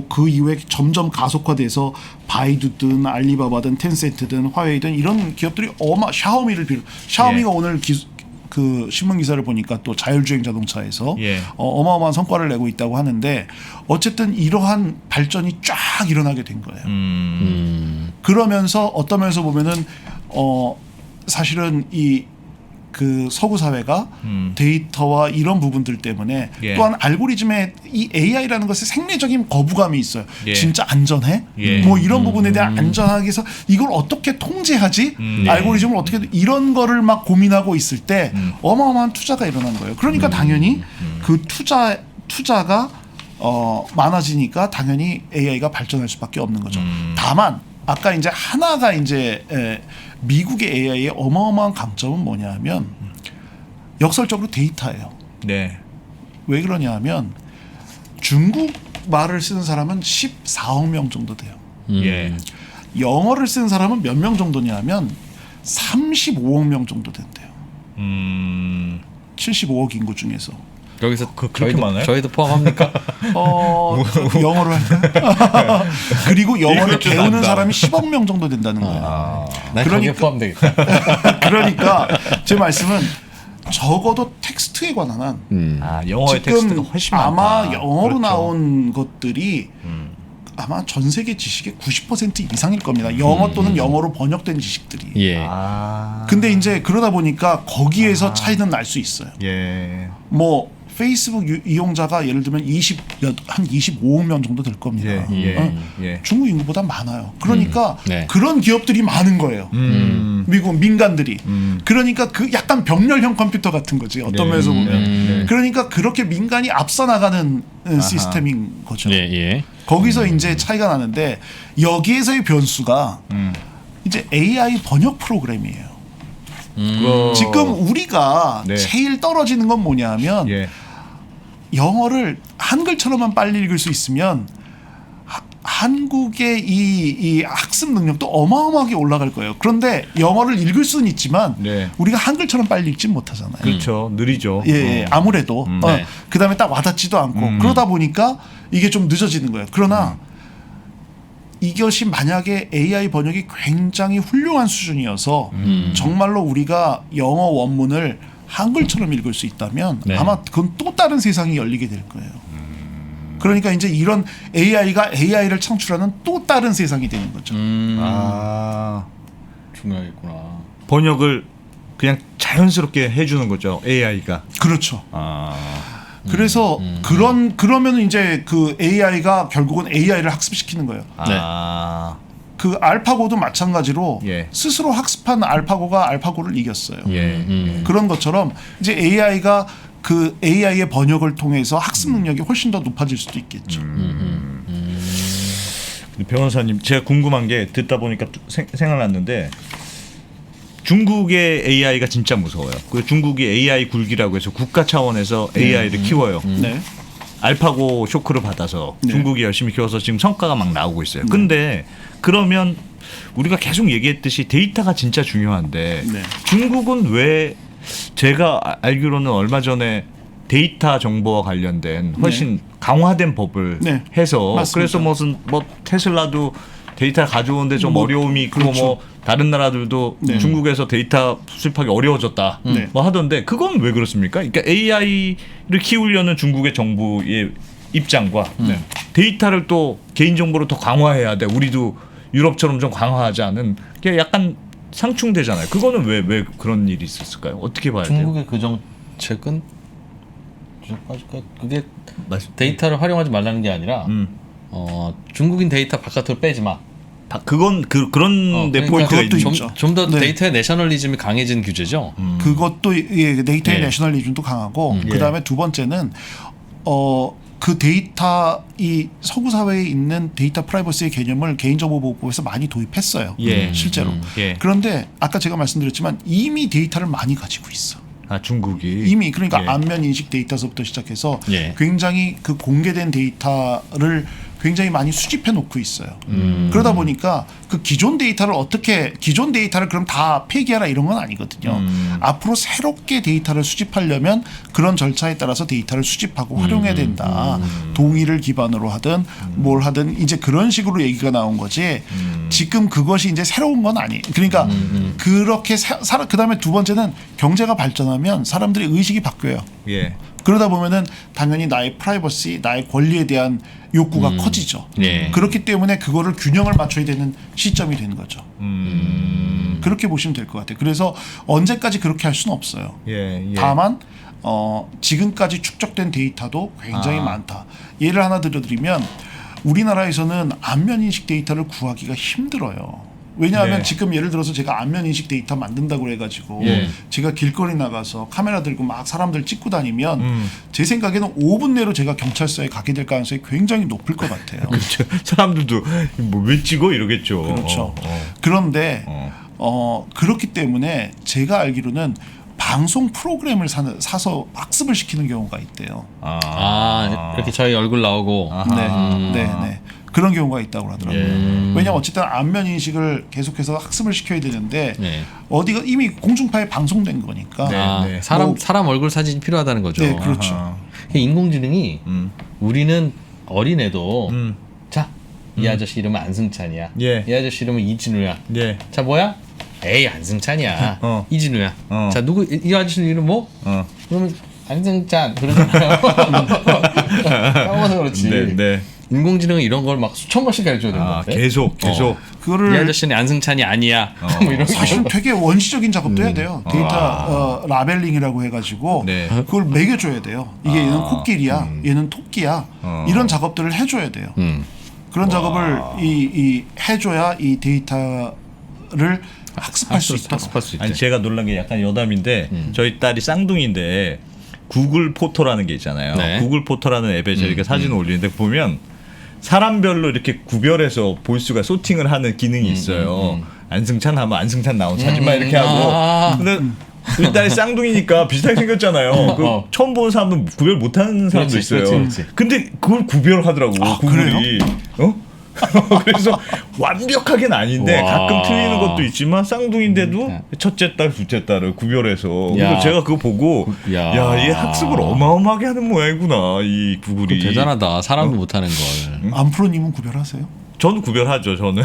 그 이후에 점점 가속화돼서 바이두든 알리바바든 텐센트든 화웨이든 이런 기업들이 샤오미가 오늘 그 신문 기사를 보니까 또 자율주행 자동차에서 어마어마한 성과를 내고 있다고 하는데 어쨌든 이러한 발전이 쫙 일어나게 된 거예요. 그러면서 어떤 면에서 보면은 사실은 이 그 서구 사회가 데이터와 이런 부분들 때문에 또한 알고리즘에 이 AI라는 것에 생리적인 거부감이 있어요. 진짜 안전해? 뭐 이런 부분에 대한 안전하기 위해서 이걸 어떻게 통제하지? 알고리즘을 어떻게 이런 거를 막 고민하고 있을 때 어마어마한 투자가 일어난 거예요. 그러니까 당연히 그 투자가 많아지니까 당연히 AI가 발전할 수밖에 없는 거죠. 다만 아까 이제 하나가 이제 미국의 AI의 어마어마한 강점은 뭐냐면 역설적으로 데이터예요. 네. 왜 그러냐면 중국 말을 쓰는 사람은 14억 명 정도 돼요. 예. 영어를 쓰는 사람은 몇 명 정도냐면 35억 명 정도 된대요. 75억 인구 중에서. 여기서 그렇게 많아요? 저희도 포함합니까? 영어를 할까요? 그리고 영어를 읽을 줄 배우는 안다. 사람이 10억 명 정도 된다는 거예요. 난 거기에 포함되겠다. 그러니까 제 말씀은 적어도 텍스트에 관한 한 영어의 텍스트가 지금 훨씬 많다. 아마 영어로 그렇죠. 나온 것들이 아마 전 세계 지식의 90% 이상일 겁니다. 영어 또는 영어로 번역된 지식들이. 예. 근데 이제 그러다 보니까 거기에서 차이는 날 수 있어요. 예. 뭐 페이스북 이용자가 예를 들면 한 25억 명 정도 될 겁니다. 예. 중국 인구보다 많아요. 그러니까 네. 그런 기업들이 많은 거예요. 미국 민간들이. 그러니까 그 약간 병렬형 컴퓨터 같은 거지. 어떤 면에서 보면. 그러니까 그렇게 민간이 앞서 나가는 시스템인 거죠. 예. 거기서 이제 차이가 나는데 여기에서의 변수가 이제 AI 번역 프로그램이에요. 지금 우리가 제일 떨어지는 건 뭐냐면 영어를 한글처럼만 빨리 읽을 수 있으면 한국의 이 학습 능력도 어마어마하게 올라갈 거예요. 그런데 영어를 읽을 수는 있지만 우리가 한글처럼 빨리 읽진 못하잖아요. 그렇죠. 느리죠. 아무래도 네. 그다음에 딱 와닿지도 않고 그러다 보니까 이게 좀 늦어지는 거예요. 그러나 이것이 만약에 AI 번역이 굉장히 훌륭한 수준이어서 정말로 우리가 영어 원문을 한글처럼 읽을 수 있다면 아마 그건 또 다른 세상이 열리게 될 거예요. 그러니까 이제 이런 AI가 AI를 창출하는 또 다른 세상이 되는 거죠. 중요하겠구나. 번역을 그냥 자연스럽게 해주는 거죠. AI가. 그렇죠. 그래서 그러면 이제 그 AI가 결국은 AI를 학습시키는 거예요. 그 알파고도 마찬가지로 스스로 학습한 알파고가 알파고를 이겼어요. 그런 것처럼 이제 AI가 그 AI의 번역을 통해서 학습 능력이 훨씬 더 높아질 수도 있겠죠. 변호사님, 제가 궁금한 게 듣다 보니까 생각났는데 중국의 AI가 진짜 무서워요. 그 중국이 AI 굴기라고 해서 국가 차원에서 AI를 키워요. 알파고 쇼크를 받아서 중국이 열심히 키워서 지금 성과가 막 나오고 있어요. 근데 그러면 우리가 계속 얘기했듯이 데이터가 진짜 중요한데 중국은 왜 제가 알기로는 얼마 전에 데이터 정보와 관련된 훨씬 강화된 법을 해서 맞습니다. 그래서 무슨 뭐 테슬라도 데이터 가져오는데 좀 어려움이 있고 그렇죠. 뭐 다른 나라들도 중국에서 데이터 수집하기 어려워졌다 뭐 하던데 그건 왜 그렇습니까? 그러니까 AI를 키우려는 중국의 정부의 입장과 데이터를 또 개인정보를 더 강화해야 돼. 우리도 유럽처럼 좀 강화하지 않은 게 약간 상충되잖아요. 그거는 왜 그런 일이 있었을까요? 어떻게 봐야 돼요? 중국의 그 정책은 그게 데이터를 활용하지 말라는 게 아니라 중국인 데이터 바깥으로 빼지 마. 그건 그런 데 그러니까 포인트가 있는 있죠. 좀 더 네. 데이터의 내셔널리즘이 강해진 규제죠. 그것도 데이터의 예. 내셔널리즘도 강하고 그다음에 두 번째는 그 데이터 이 서구 사회에 있는 데이터 프라이버시의 개념을 개인정보보호법에서 많이 도입했어요. 예. 실제로. 예. 그런데 아까 제가 말씀드렸지만 이미 데이터를 많이 가지고 있어. 아 중국이 이미 그러니까 예. 안면 인식 데이터서부터 시작해서 예. 굉장히 그 공개된 데이터를 굉장히 많이 수집해 놓고 있어요. 그러다 보니까 그 기존 데이터를 그럼 다 폐기하라 이런 건 아니거든요. 앞으로 새롭게 데이터를 수집하려면 그런 절차에 따라서 데이터를 수집하고 활용해야 된다. 동의를 기반으로 하든 뭘 하든 이제 그런 식으로 얘기가 나온 거지. 지금 그것이 이제 새로운 건 아니에요. 그러니까 그렇게 그다음에 두 번째는 경제가 발전하면 사람들의 의식이 바뀌어요. 예. 그러다 보면은 당연히 나의 프라이버시, 나의 권리에 대한 욕구가 커지죠. 예. 그렇기 때문에 그거를 균형을 맞춰야 되는 시점이 되는 거죠. 그렇게 보시면 될 것 같아요. 그래서 언제까지 그렇게 할 수는 없어요. 예. 다만 지금까지 축적된 데이터도 굉장히 많다. 예를 하나 들어드리면 우리나라에서는 안면 인식 데이터를 구하기가 힘들어요. 왜냐하면 네. 지금 예를 들어서 제가 안면 인식 데이터 만든다고 해가지고 예. 제가 길거리 나가서 카메라 들고 막 사람들 찍고 다니면 제 생각에는 5분 내로 제가 경찰서에 가게 될 가능성이 굉장히 높을 것 같아요. 그렇죠. 사람들도 뭐 왜 찍어 이러겠죠. 그렇죠. 그런데 그렇기 때문에 제가 알기로는 방송 프로그램을 사서 학습을 시키는 경우가 있대요. 이렇게 저희 얼굴 나오고. 네. 그런 경우가 있다고 하더라고요. 왜냐하면 어쨌든 안면 인식을 계속해서 학습을 시켜야 되는데 네. 어디가 이미 공중파에 방송된 거니까. 네. 사람 얼굴 사진이 필요하다는 거죠. 네, 그렇죠. 인공지능이 우리는 어린애도 자, 이 아저씨 이름은 안승찬이야. 예. 이 아저씨 이름은 이진우야. 예. 자, 뭐야? 에이, 안승찬이야. 이진우야. 어. 자, 누구 이 아저씨 이름 뭐? 어. 그러면 안승찬 그러잖아요. 까먹어서 그렇지. 네. 인공지능은 이런 걸 막 수천 번씩 가르쳐야 되는 건데. 계속. 이 그거를 아저씨는 안승찬이 아니야. 뭐 이런 사실 되게 원시적인 작업도 해야 돼요. 데이터 라벨링이라고 해가지고 네. 그걸 매겨줘야 돼요. 이게 얘는 코끼리야, 얘는 토끼야. 이런 작업들을 해줘야 돼요. 그런 작업을 이 해줘야 이 데이터를 학습할 수 있다. 학습할 수 있대. 아니 제가 놀란 게 약간 여담인데 저희 딸이 쌍둥이인데 구글 포토라는 게 있잖아요. 네. 구글 포토라는 앱에 저희가 사진을 올리는데 보면 사람별로 이렇게 구별해서 볼 수가 소팅을 하는 기능이 있어요. 안승찬 하면 안승찬 나온 사진만 이렇게 하고. 근데 우리 딸이 쌍둥이니까 비슷하게 생겼잖아요. 그 처음 보는 사람은 구별 못하는 사람도 그렇지, 있어요. 그렇지. 근데 그걸 구별하더라고. 구글이. 그래서 완벽하게는 아닌데 와. 가끔 틀리는 것도 있지만 쌍둥이인데도 첫째 딸, 둘째 딸을 구별해서 그래서 야. 제가 그거 보고 야. 야, 얘 학습을 어마어마하게 하는 모양이구나 이 구글이. 대단하다. 사람도 못하는 걸. 안프로님은 구별하세요? 저는 구별하죠. 저는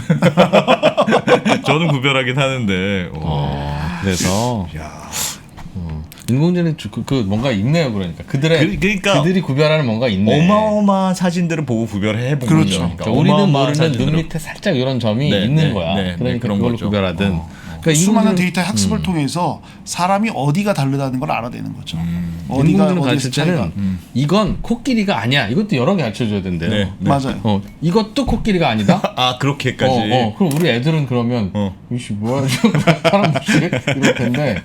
저는 구별하긴 하는데. 그래서 인공지능 그 뭔가 있네요. 그러니까 그러니까 그들이 구별하는 뭔가 있네. 어마어마한 사진들을 보고 구별해 보는 그렇죠. 거죠. 그러니까 우리는 어마어마한 모르는 눈 사진들을. 밑에 살짝 이런 점이 네, 있는 네, 거야. 네, 그러니까 그런 그걸로 거죠. 구별하든. 그러니까 수많은 인공지능- 데이터의 학습을 통해서 사람이 어디가 다르다는 걸 알아내는 거죠. 어디가 인공지능 어디에서 가르칠 차이가. 때는 이건 코끼리가 아니야. 이것도 여러 개 가르쳐줘야 된대요. 네. 맞아요. 이것도 코끼리가 아니다. 아 그렇게까지. 그럼 우리 애들은 그러면 이씨 뭐야 사람 무시해 이럴 텐데.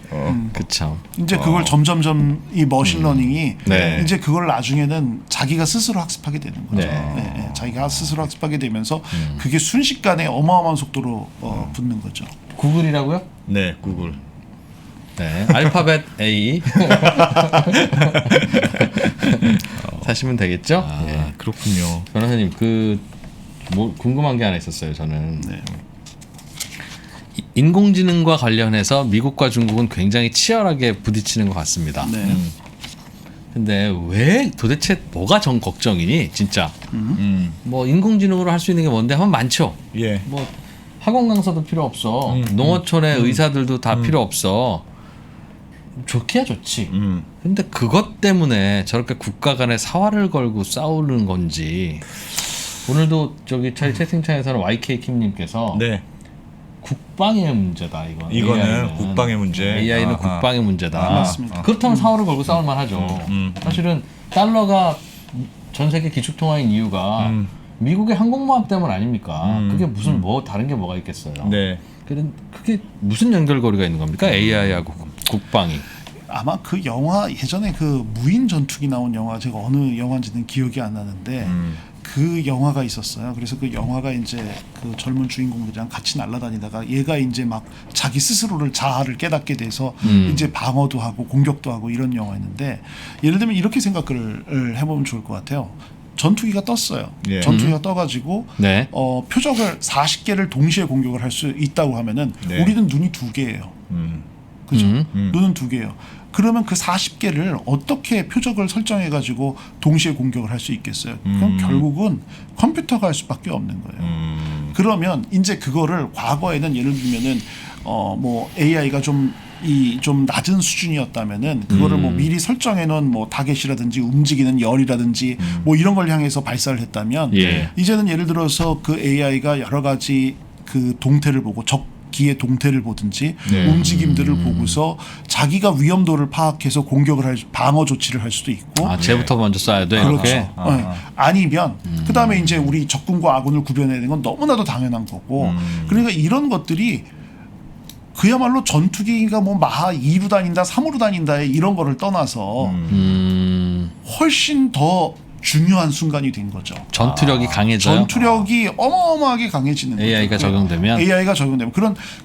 그쵸. 이제 그걸 점점점 이 머신러닝이 네. 이제 그걸 나중에는 자기가 스스로 학습하게 되는 거죠. 네. 자기가 스스로 학습하게 되면서 그게 순식간에 어마어마한 속도로 붙는 거죠. 구글이라고요? 네, 구글. 네. 알파벳 A 사시면 되겠죠? 예. 그렇군요. 변호사님 뭐 궁금한 게 하나 있었어요. 저는 인공지능과 관련해서 미국과 중국은 굉장히 치열하게 부딪히는 것 같습니다. 네. 근데 왜 도대체 뭐가 정 걱정이니 진짜. 뭐 인공지능으로 할 수 있는 게 뭔데 하면 많죠. 예. 뭐 학원 강사도 필요 없어. 농어촌의 의사들도 다 필요 없어. 좋기야 좋지. 근데 그것 때문에 저렇게 국가 간의 사활을 걸고 싸우는 건지. 오늘도 저기 저희 채팅창에서는 YK킴님께서 네. 국방의 문제다 이거는 AI는. 국방의 문제. AI는 아하. 국방의 문제다. 맞습니다. 그렇다면 사활을 걸고 싸울만 하죠. 사실은 달러가 전 세계 기축통화인 이유가 미국의 항공모함 때문 아닙니까? 그게 무슨 뭐 다른 게 뭐가 있겠어요. 네. 그게 무슨 연결고리가 있는 겁니까? AI하고 국방이. 아마 그 영화 예전에 그 무인 전투기 나온 영화 제가 어느 영화인지는 기억이 안 나는데 그 영화가 있었어요. 그래서 그 영화가 이제 그 젊은 주인공들이랑 같이 날아다니다가 얘가 이제 막 자기 스스로를 자아를 깨닫게 돼서 이제 방어도 하고 공격도 하고 이런 영화였는데 예를 들면 이렇게 생각을 해보면 좋을 것 같아요. 전투기가 떴어요. 예. 전투기가 떠가지고 네. 표적을 40개를 동시에 공격을 할 수 있다고 하면은 네. 우리는 눈이 2개예요. 그죠? 눈은 2개예요. 그러면 그 40개를 어떻게 표적을 설정해 가지고 동시에 공격을 할 수 있겠어요? 그럼 결국은 컴퓨터가 할 수밖에 없는 거예요. 그러면 이제 그거를 과거에는 예를 들면은 뭐 AI가 좀 낮은 수준이었다면은 그거를 뭐 미리 설정해 놓은 뭐 타겟이라든지 움직이는 열이라든지 뭐 이런 걸 향해서 발사를 했다면 예. 이제는 예를 들어서 그 AI가 여러 가지 그 동태를 보고 적기의 동태를 보든지 네. 움직임들을 보고서 자기가 위험도를 파악해서 공격을 할 방어 조치를 할 수도 있고 쟤부터 먼저 쏴야 돼. 그렇죠. 이렇게. 아니면 그다음에 이제 우리 적군과 아군을 구별해내는 건 너무나도 당연한 거고 그러니까 이런 것들이 그야말로 전투기가 뭐 마하 2로 다닌다 3으로 다닌다에 이런 거를 떠나서 훨씬 더 중요한 순간이 된 거죠. 전투력이 강해져요. 전투력이 어마어마하게 강해지는 거죠. AI가 적용되면? AI가 적용되면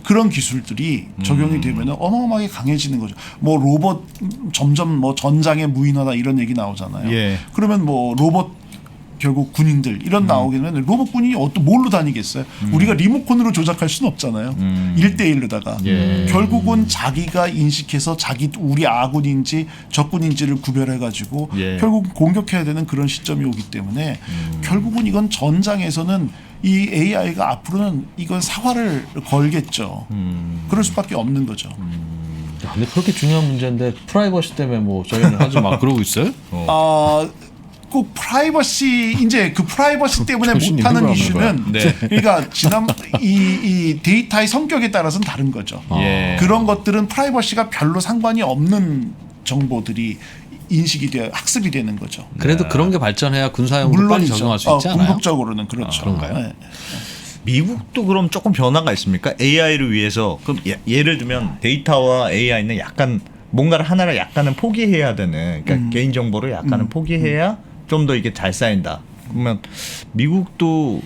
그런 기술들이 적용이 되면 어마어마하게 강해지는 거죠. 뭐 로봇 점점 뭐 전장의 무인화다 이런 얘기 나오잖아요. 예. 그러면 뭐 로봇 결국 군인들 이런 나오게 되면 로봇 군인이 뭘로 다니겠어요? 우리가 리모컨으로 조작할 수는 없잖아요. 1대1로다가 예. 결국은 자기가 인식해서 우리 아군인지 적군인지를 구별해 가지고 예. 결국 공격해야 되는 그런 시점이 오기 때문에 결국은 이건 전장에서는 이 AI가 앞으로는 이건 사활을 걸겠죠. 그럴 수밖에 없는 거죠. 야, 근데 그렇게 중요한 문제인데 프라이버시 때문에 뭐 저희는 하지 마 그러고 있어요? 꼭 프라이버시 이제 그 프라이버시 때문에 정신 못하는 있는 이슈는 네. 그러니까 이 데이터의 성격에 따라서는 다른 거죠. 예. 그런 것들은 프라이버시가 별로 상관이 없는 정보들이 인식이 돼 학습이 되는 거죠. 그래도 그런 게 발전해야 군사용도 빨리 물론이죠. 적용할 수 있지 않아요? 궁극적으로는 그렇죠. 그런가요? 네. 미국도 그럼 조금 변화가 있습니까? AI를 위해서 그럼 예를 들면 데이터와 AI는 약간 뭔가를 하나를 약간은 포기해야 되는 그러니까 개인 정보를 약간은 포기해야 좀 더 이게 잘 쌓인다. 그러면 미국도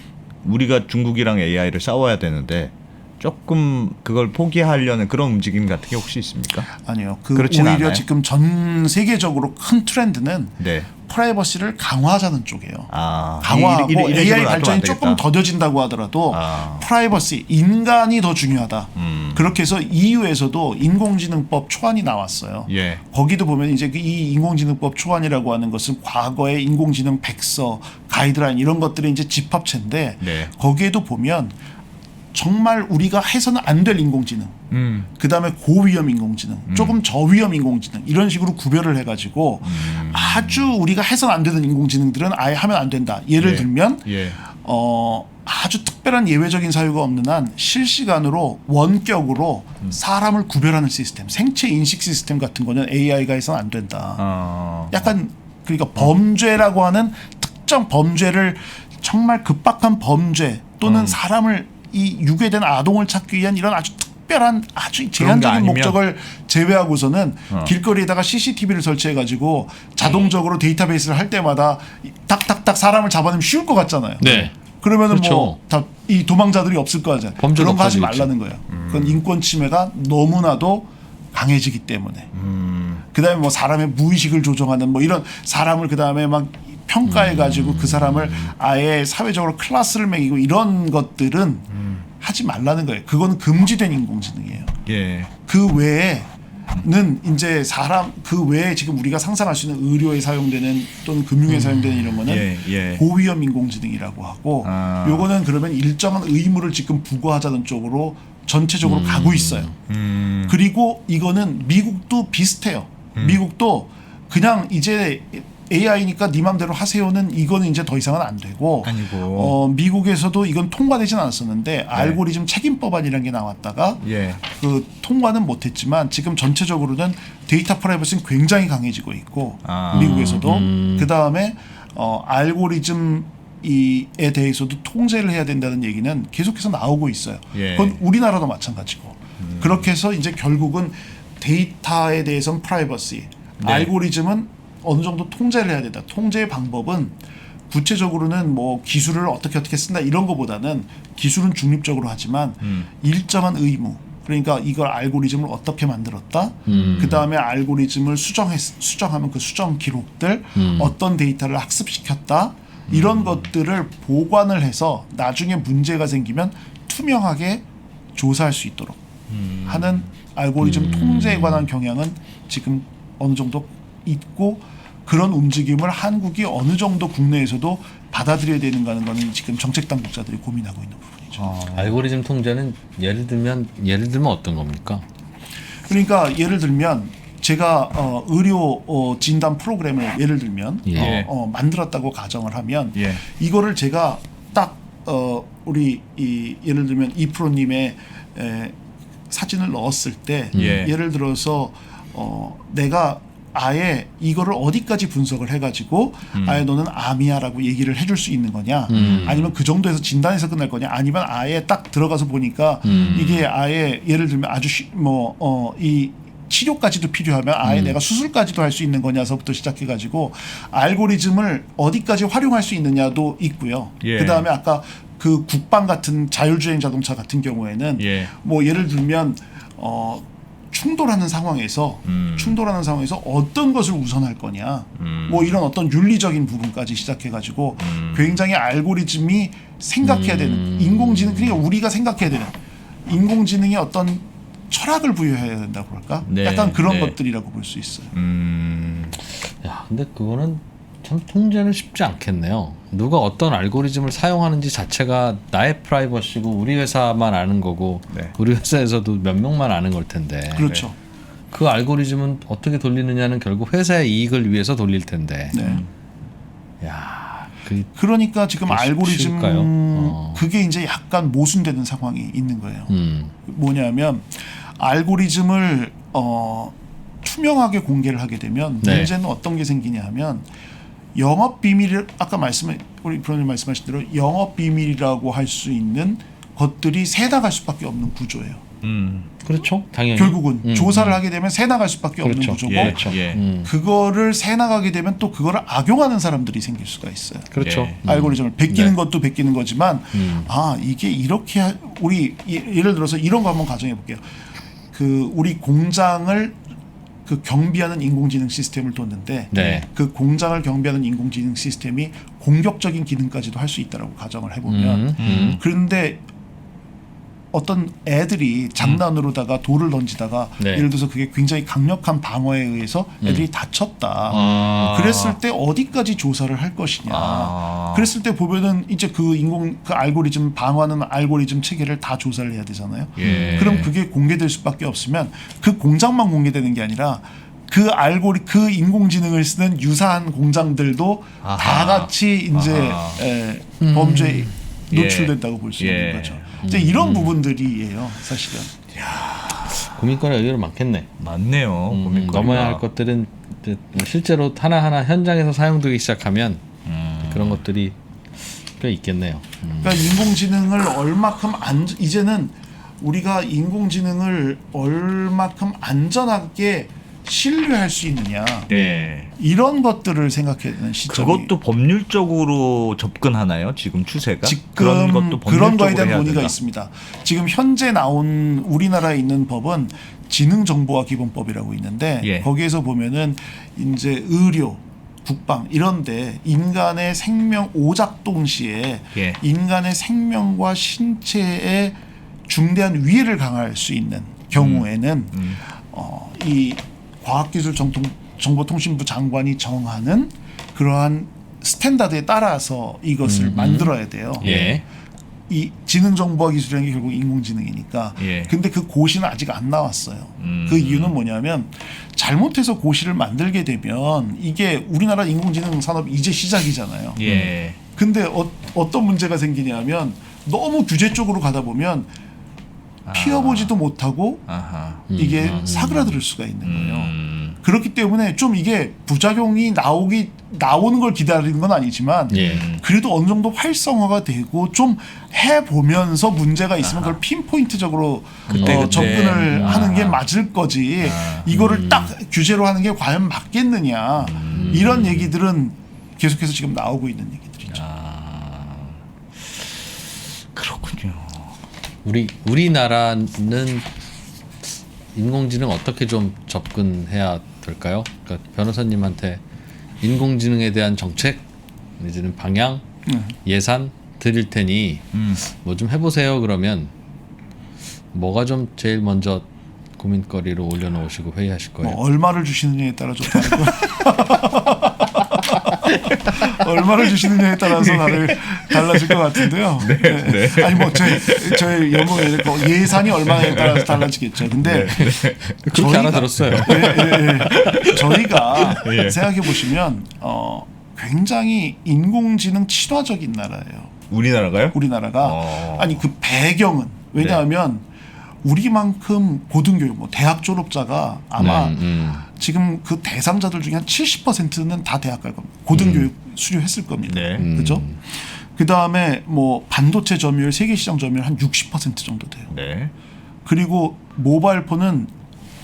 우리가 중국이랑 AI를 싸워야 되는데 조금 그걸 포기하려는 그런 움직임 같은 게 혹시 있습니까? 아니요. 그렇진 오히려 않아요? 지금 전 세계적으로 큰 트렌드는 네. 프라이버시를 강화하자는 쪽이에요. 강화하고 이런 AI 식으로 발전이 놔두면 안 조금 되겠다. 더뎌진다고 하더라도 프라이버시, 인간이 더 중요하다. 그렇게 해서 EU에서도 인공지능법 초안이 나왔어요. 예. 거기도 보면 이제 이 인공지능법 초안이라고 하는 것은 과거의 인공지능 백서, 가이드라인 이런 것들의 이제 집합체인데 네. 거기에도 보면 정말 우리가 해서는 안 될 인공지능, 그 다음에 고위험 인공지능, 조금 저위험 인공지능 이런 식으로 구별을 해가지고 아주 우리가 해서는 안 되는 인공지능들은 아예 하면 안 된다. 예를 예. 들면 예. 아주 특별한 예외적인 사유가 없는 한 실시간으로 원격으로 사람을 구별하는 시스템, 생체 인식 시스템 같은 거는 AI가 해서는 안 된다. 약간 그러니까 범죄라고 하는 특정 범죄를 정말 급박한 범죄 또는 사람을 이 유괴된 아동을 찾기 위한 이런 아주 특별한 아주 제한적인 아니면? 목적을 제외하고서는 길거리에다가 CCTV를 설치해가지고 자동적으로 데이터베이스를 할 때마다 딱딱딱 사람을 잡아내면 쉬울 것 같잖아요. 네. 그러면은 그렇죠. 뭐 다 이 도망자들이 없을 거 같잖아요. 범죄도 그런 거 하지 없어지겠지. 말라는 거예요. 그건 인권 침해가 너무나도 강해지기 때문에. 그다음에 뭐 사람의 무의식을 조종하는 뭐 이런 사람을 그다음에 막 평가해 가지고 그 사람을 아예 사회적으로 클래스를 매기고 이런 것들은 하지 말라는 거예요. 그건 금지된 인공지능이에요. 예. 그 외에 이제 사람 그 외에 지금 우리가 상상할 수 있는 의료에 사용되는 또는 금융에 사용되는 이런 거는 고위험 인공지능이라고 하고 요거는 그러면 일정한 의무를 지금 부과하자는 쪽으로 전체적으로 가고 있어요. 그리고 이거는 미국도 비슷해요. 미국도 그냥 이제 AI니까 네 맘대로 하세요는 이거는 이제 더 이상은 안 되고 미국에서도 이건 통과되진 않았었는데 알고리즘 책임법안이라는 게 나왔다가 그 통과는 못했지만 지금 전체적으로는 데이터 프라이버시는 굉장히 강해지고 있고 미국에서도 그 다음에 알고리즘 이에 대해서도 통제를 해야 된다는 얘기는 계속해서 나오고 있어요. 그건 우리나라도 마찬가지고 그렇게 해서 이제 결국은 데이터에 대해서는 프라이버시, 알고리즘은 어느 정도 통제를 해야 된다. 통제의 방법은 구체적으로는 뭐 기술을 어떻게 쓴다 이런 거보다는 기술은 중립적으로 하지만 일정한 의무. 그러니까 이걸 알고리즘을 어떻게 만들었다. 그 다음에 알고리즘을 수정하면 그 수정 기록들, 어떤 데이터를 학습시켰다. 이런 것들을 보관을 해서 나중에 문제가 생기면 투명하게 조사할 수 있도록 하는 알고리즘 통제에 관한 경향은 지금 어느 정도 있고 그런 움직임을 한국이 어느 정도 국내에서도 받아들여야 되는가 하는 거는 지금 정책 당국자들이 고민하고 있는 부분이죠. 알고리즘 통제는 예를 들면 어떤 겁니까? 그러니까 예를 들면 제가 의료 진단 프로그램을 예를 들면 만들었다고 가정을 하면 이거를 제가 딱 우리 예를 들면 이프로님의 사진을 넣었을 때 예를 들어서 내가 아예 이거를 어디까지 분석을 해가지고 아예 너는 암이야라고 얘기를 해줄 수 있는 거냐 아니면 그 정도에서 진단에서 끝날 거냐 아니면 아예 딱 들어가서 보니까 이게 아예 예를 들면 아주 이 치료까지도 필요하면 아예 내가 수술까지도 할 수 있는 거냐서부터 시작해가지고 알고리즘을 어디까지 활용할 수 있느냐도 있고요. 그 다음에 아까 그 국방 같은 자율주행 자동차 같은 경우에는 뭐 예를 들면 충돌하는 상황에서 어떤 것을 우선할 거냐 뭐 이런 어떤 윤리적인 부분까지 시작해가지고 굉장히 알고리즘이 생각해야 되는 인공지능 그러니까 우리가 생각해야 되는 인공지능의 어떤 철학을 부여해야 된다고 할까? 약간 그런 것들이라고 볼 수 있어요. 야, 근데 그거는 참 통제는 쉽지 않겠네요. 누가 어떤 알고리즘을 사용하는지 자체가 나의 프라이버시고 우리 회사만 아는 거고 우리 회사에서도 몇 명만 아는 걸 텐데. 그렇죠. 그 알고리즘은 어떻게 돌리느냐는 결국 회사의 이익을 위해서 돌릴 텐데. 야, 그러니까 지금 알고리즘 쉬울까요? 그게 이제 약간 모순되는 상황이 있는 거예요. 뭐냐면 알고리즘을 투명하게 공개를 하게 되면 문제는 어떤 게 생기냐 하면 영업 비밀을 아까 우리 프로님 말씀하신 대로 영업 비밀이라고 할 수 있는 것들이 새나갈 수밖에 없는 구조예요. 그렇죠. 당연히. 결국은 조사를 하게 되면 새나갈 수밖에 없는 구조고 그거를 새나가게 되면 또 그거를 악용하는 사람들이 생길 수가 있어요. 그렇죠. 알고리즘을 베끼는 것도 베끼는 거지만 이게 이렇게 우리 예를 들어서 이런 거 한번 가정해 볼게요. 그 우리 공장을 그 경비하는 인공지능 시스템을 뒀는데 그 공장을 경비하는 인공지능 시스템이 공격적인 기능까지도 할 수 있다라고 가정을 해보면 그런데 어떤 애들이 장난으로다가 돌을 던지다가 예를 들어서 그게 굉장히 강력한 방어에 의해서 애들이 다쳤다. 그랬을 때 어디까지 조사를 할 것이냐. 그랬을 때 보면은 이제 그 알고리즘 방어하는 알고리즘 체계를 다 조사를 해야 되잖아요. 그럼 그게 공개될 수밖에 없으면 그 공장만 공개되는 게 아니라 그 인공지능을 쓰는 유사한 공장들도 다 같이 이제 범죄에 노출된다고 볼 수 있는 거죠. 이제 이런 부분들이에요, 사실은. 고민거리가 의외로 많겠네. 많네요. 고민거리가. 넘어야 할 것들은 실제로 하나하나 현장에서 사용되기 시작하면 그런 것들이 꽤 있겠네요. 그러니까 인공지능을 얼마큼 이제는 우리가 인공지능을 얼마큼 안전하게 신뢰할 수 있느냐 이런 것들을 생각해야 되는 시점이 그것도 법률적으로 접근하나요? 지금 추세가? 그런 것도 그런 거에 대한 논의가 있습니다. 지금 현재 나온 우리나라에 있는 법은 지능정보화기본법이라고 있는데 거기에서 보면은 이제 의료 국방 이런데 인간의 생명 오작동 시에 인간의 생명과 신체에 중대한 위해를 강할 수 있는 경우에는 이 과학기술정보통신부 장관이 정하는 그러한 스탠다드에 따라서 이것을 만들어야 돼요. 예. 이 지능정보기술이라는 게 결국 인공지능이니까. 예. 근데 그 고시는 아직 안 나왔어요. 그 이유는 뭐냐면 잘못해서 고시를 만들게 되면 이게 우리나라 인공지능 산업 이제 시작이잖아요. 예. 근데 어떤 문제가 생기냐면 너무 규제 쪽으로 가다 보면 피워보지도 못하고 이게 사그라들 수가 있는 거예요. 그렇기 때문에 좀 이게 부작용이 나오는 걸 기다리는 건 아니지만 예. 그래도 어느 정도 활성화가 되고 좀 해보면서 문제가 있으면 그걸 핀포인트적으로 접근을 하는 게 맞을 거지 이거를 딱 규제로 하는 게 과연 맞겠느냐 이런 얘기들은 계속해서 지금 나오고 있는 얘기들이죠. 그렇군요. 우리나라는 인공지능 어떻게 좀 접근해야 될까요? 그러니까 변호사님한테 인공지능에 대한 정책 내지는 방향, 예산 드릴 테니 뭐 좀 해보세요. 그러면 뭐가 좀 제일 먼저 고민거리로 올려놓으시고 회의하실 거예요? 뭐 얼마를 주시느냐에 따라 좀 다르고 얼마를 주시느냐에 따라서 달라질 것 같은데요. 네. 아니 뭐 저희 연봉에 예산이 얼마에 따라서 달라지겠죠. 근데 그렇게 알아들었어요. 저희가 생각해 보시면 굉장히 인공지능 친화적인 나라예요. 우리나라가요? 우리나라가 아니 그 배경은 왜냐하면 우리만큼 고등교육 뭐 대학 졸업자가 아마 지금 그 대상자들 중에 한 70%는 다 대학 갈 겁니다. 고등교육 수료했을 겁니다. 그죠? 그 다음에 뭐 반도체 점유율, 세계 시장 점유율 한 60% 정도 돼요. 네. 그리고 모바일 폰은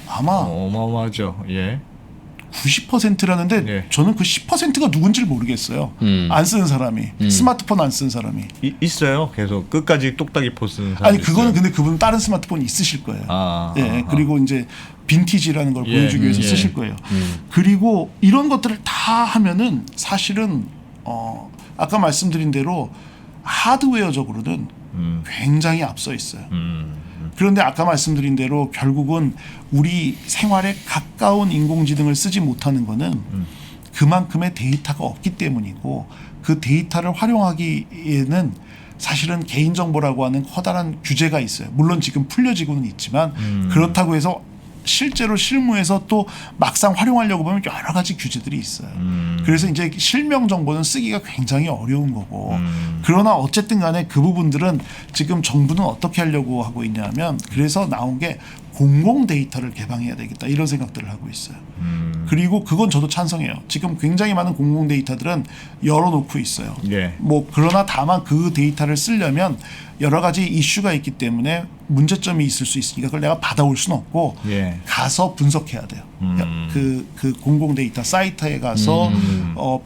아마 어마어마하죠. 예. 90%라는데 예. 저는 그 10%가 누군지를 모르겠어요. 안 쓰는 사람이 스마트폰 안 쓰는 사람이 있어요. 계속 끝까지 똑딱이 포 쓰는 사람. 아니 그거는 근데 그분은 다른 스마트폰이 있으실 거예요. 그리고 이제 빈티지라는 걸 보여주기 위해서 쓰실 거예요. 그리고 이런 것들을 다 하면은 사실은 아까 말씀드린 대로 하드웨어적으로는 굉장히 앞서 있어요. 그런데 아까 말씀드린 대로 결국은 우리 생활에 가까운 인공지능을 쓰지 못하는 거는 그만큼의 데이터가 없기 때문이고 그 데이터를 활용하기에는 사실은 개인정보라고 하는 커다란 규제가 있어요. 물론 지금 풀려지고는 있지만 그렇다고 해서 실제로 실무에서 또 막상 활용하려고 보면 여러 가지 규제들이 있어요. 그래서 이제 실명 정보는 쓰기가 굉장히 어려운 거고 그러나 어쨌든 간에 그 부분들은 지금 정부는 어떻게 하려고 하고 있냐면 그래서 나온 게 공공 데이터를 개방해야 되겠다 이런 생각들을 하고 있어요. 그리고 그건 저도 찬성해요. 지금 굉장히 많은 공공 데이터들은 열어놓고 있어요. 뭐 그러나 다만 그 데이터를 쓰려면 여러 가지 이슈가 있기 때문에 문제점이 있을 수 있으니까 그걸 내가 받아올 수는 없고 가서 분석해야 돼요. 그 공공 데이터 사이트에 가서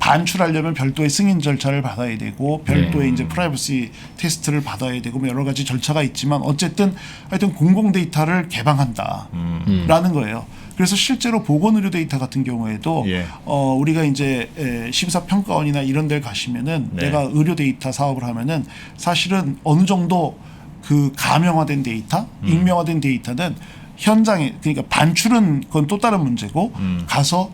반출하려면 별도의 승인 절차를 받아야 되고 별도의 이제 프라이버시 테스트를 받아야 되고 뭐 여러 가지 절차가 있지만 어쨌든 하여튼 공공 데이터를 개방한다라는 거예요. 그래서 실제로 보건의료 데이터 같은 경우에도 우리가 이제 심사평가원이나 이런 데 가시면은 내가 의료 데이터 사업을 하면은 사실은 어느 정도 그 가명화된 데이터, 익명화된 데이터는 현장에 그러니까 반출은 그건 또 다른 문제고 가서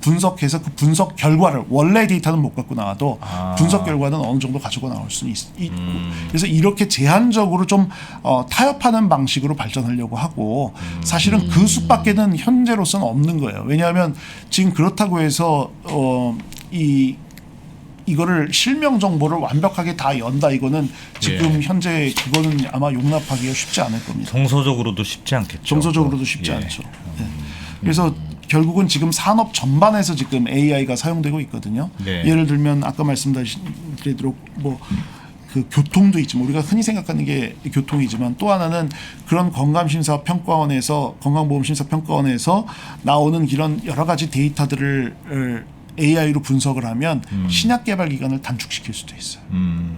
분석해서 그 분석 결과를 원래 데이터는 못 갖고 나와도 분석 결과는 어느 정도 가지고 나올 수는 있고 그래서 이렇게 제한적으로 좀 타협하는 방식으로 발전하려고 하고 사실은 그 수밖에는 현재로서는 없는 거예요. 왜냐하면 지금 그렇다고 해서 이거를 실명 정보를 완벽하게 다 연다 이거는 지금 현재 그거는 아마 용납하기가 쉽지 않을 겁니다. 정서적으로도 쉽지 않겠죠. 정서적으로도 쉽지 않죠. 그래서 결국은 지금 산업 전반에서 지금 AI가 사용되고 있거든요. 예를 들면 아까 말씀드린 대로 뭐 그 교통도 있지만 우리가 흔히 생각하는 게 교통이지만 또 하나는 그런 건강보험심사평가원에서 나오는 이런 여러 가지 데이터들을 AI로 분석을 하면 신약 개발 기간을 단축시킬 수도 있어요.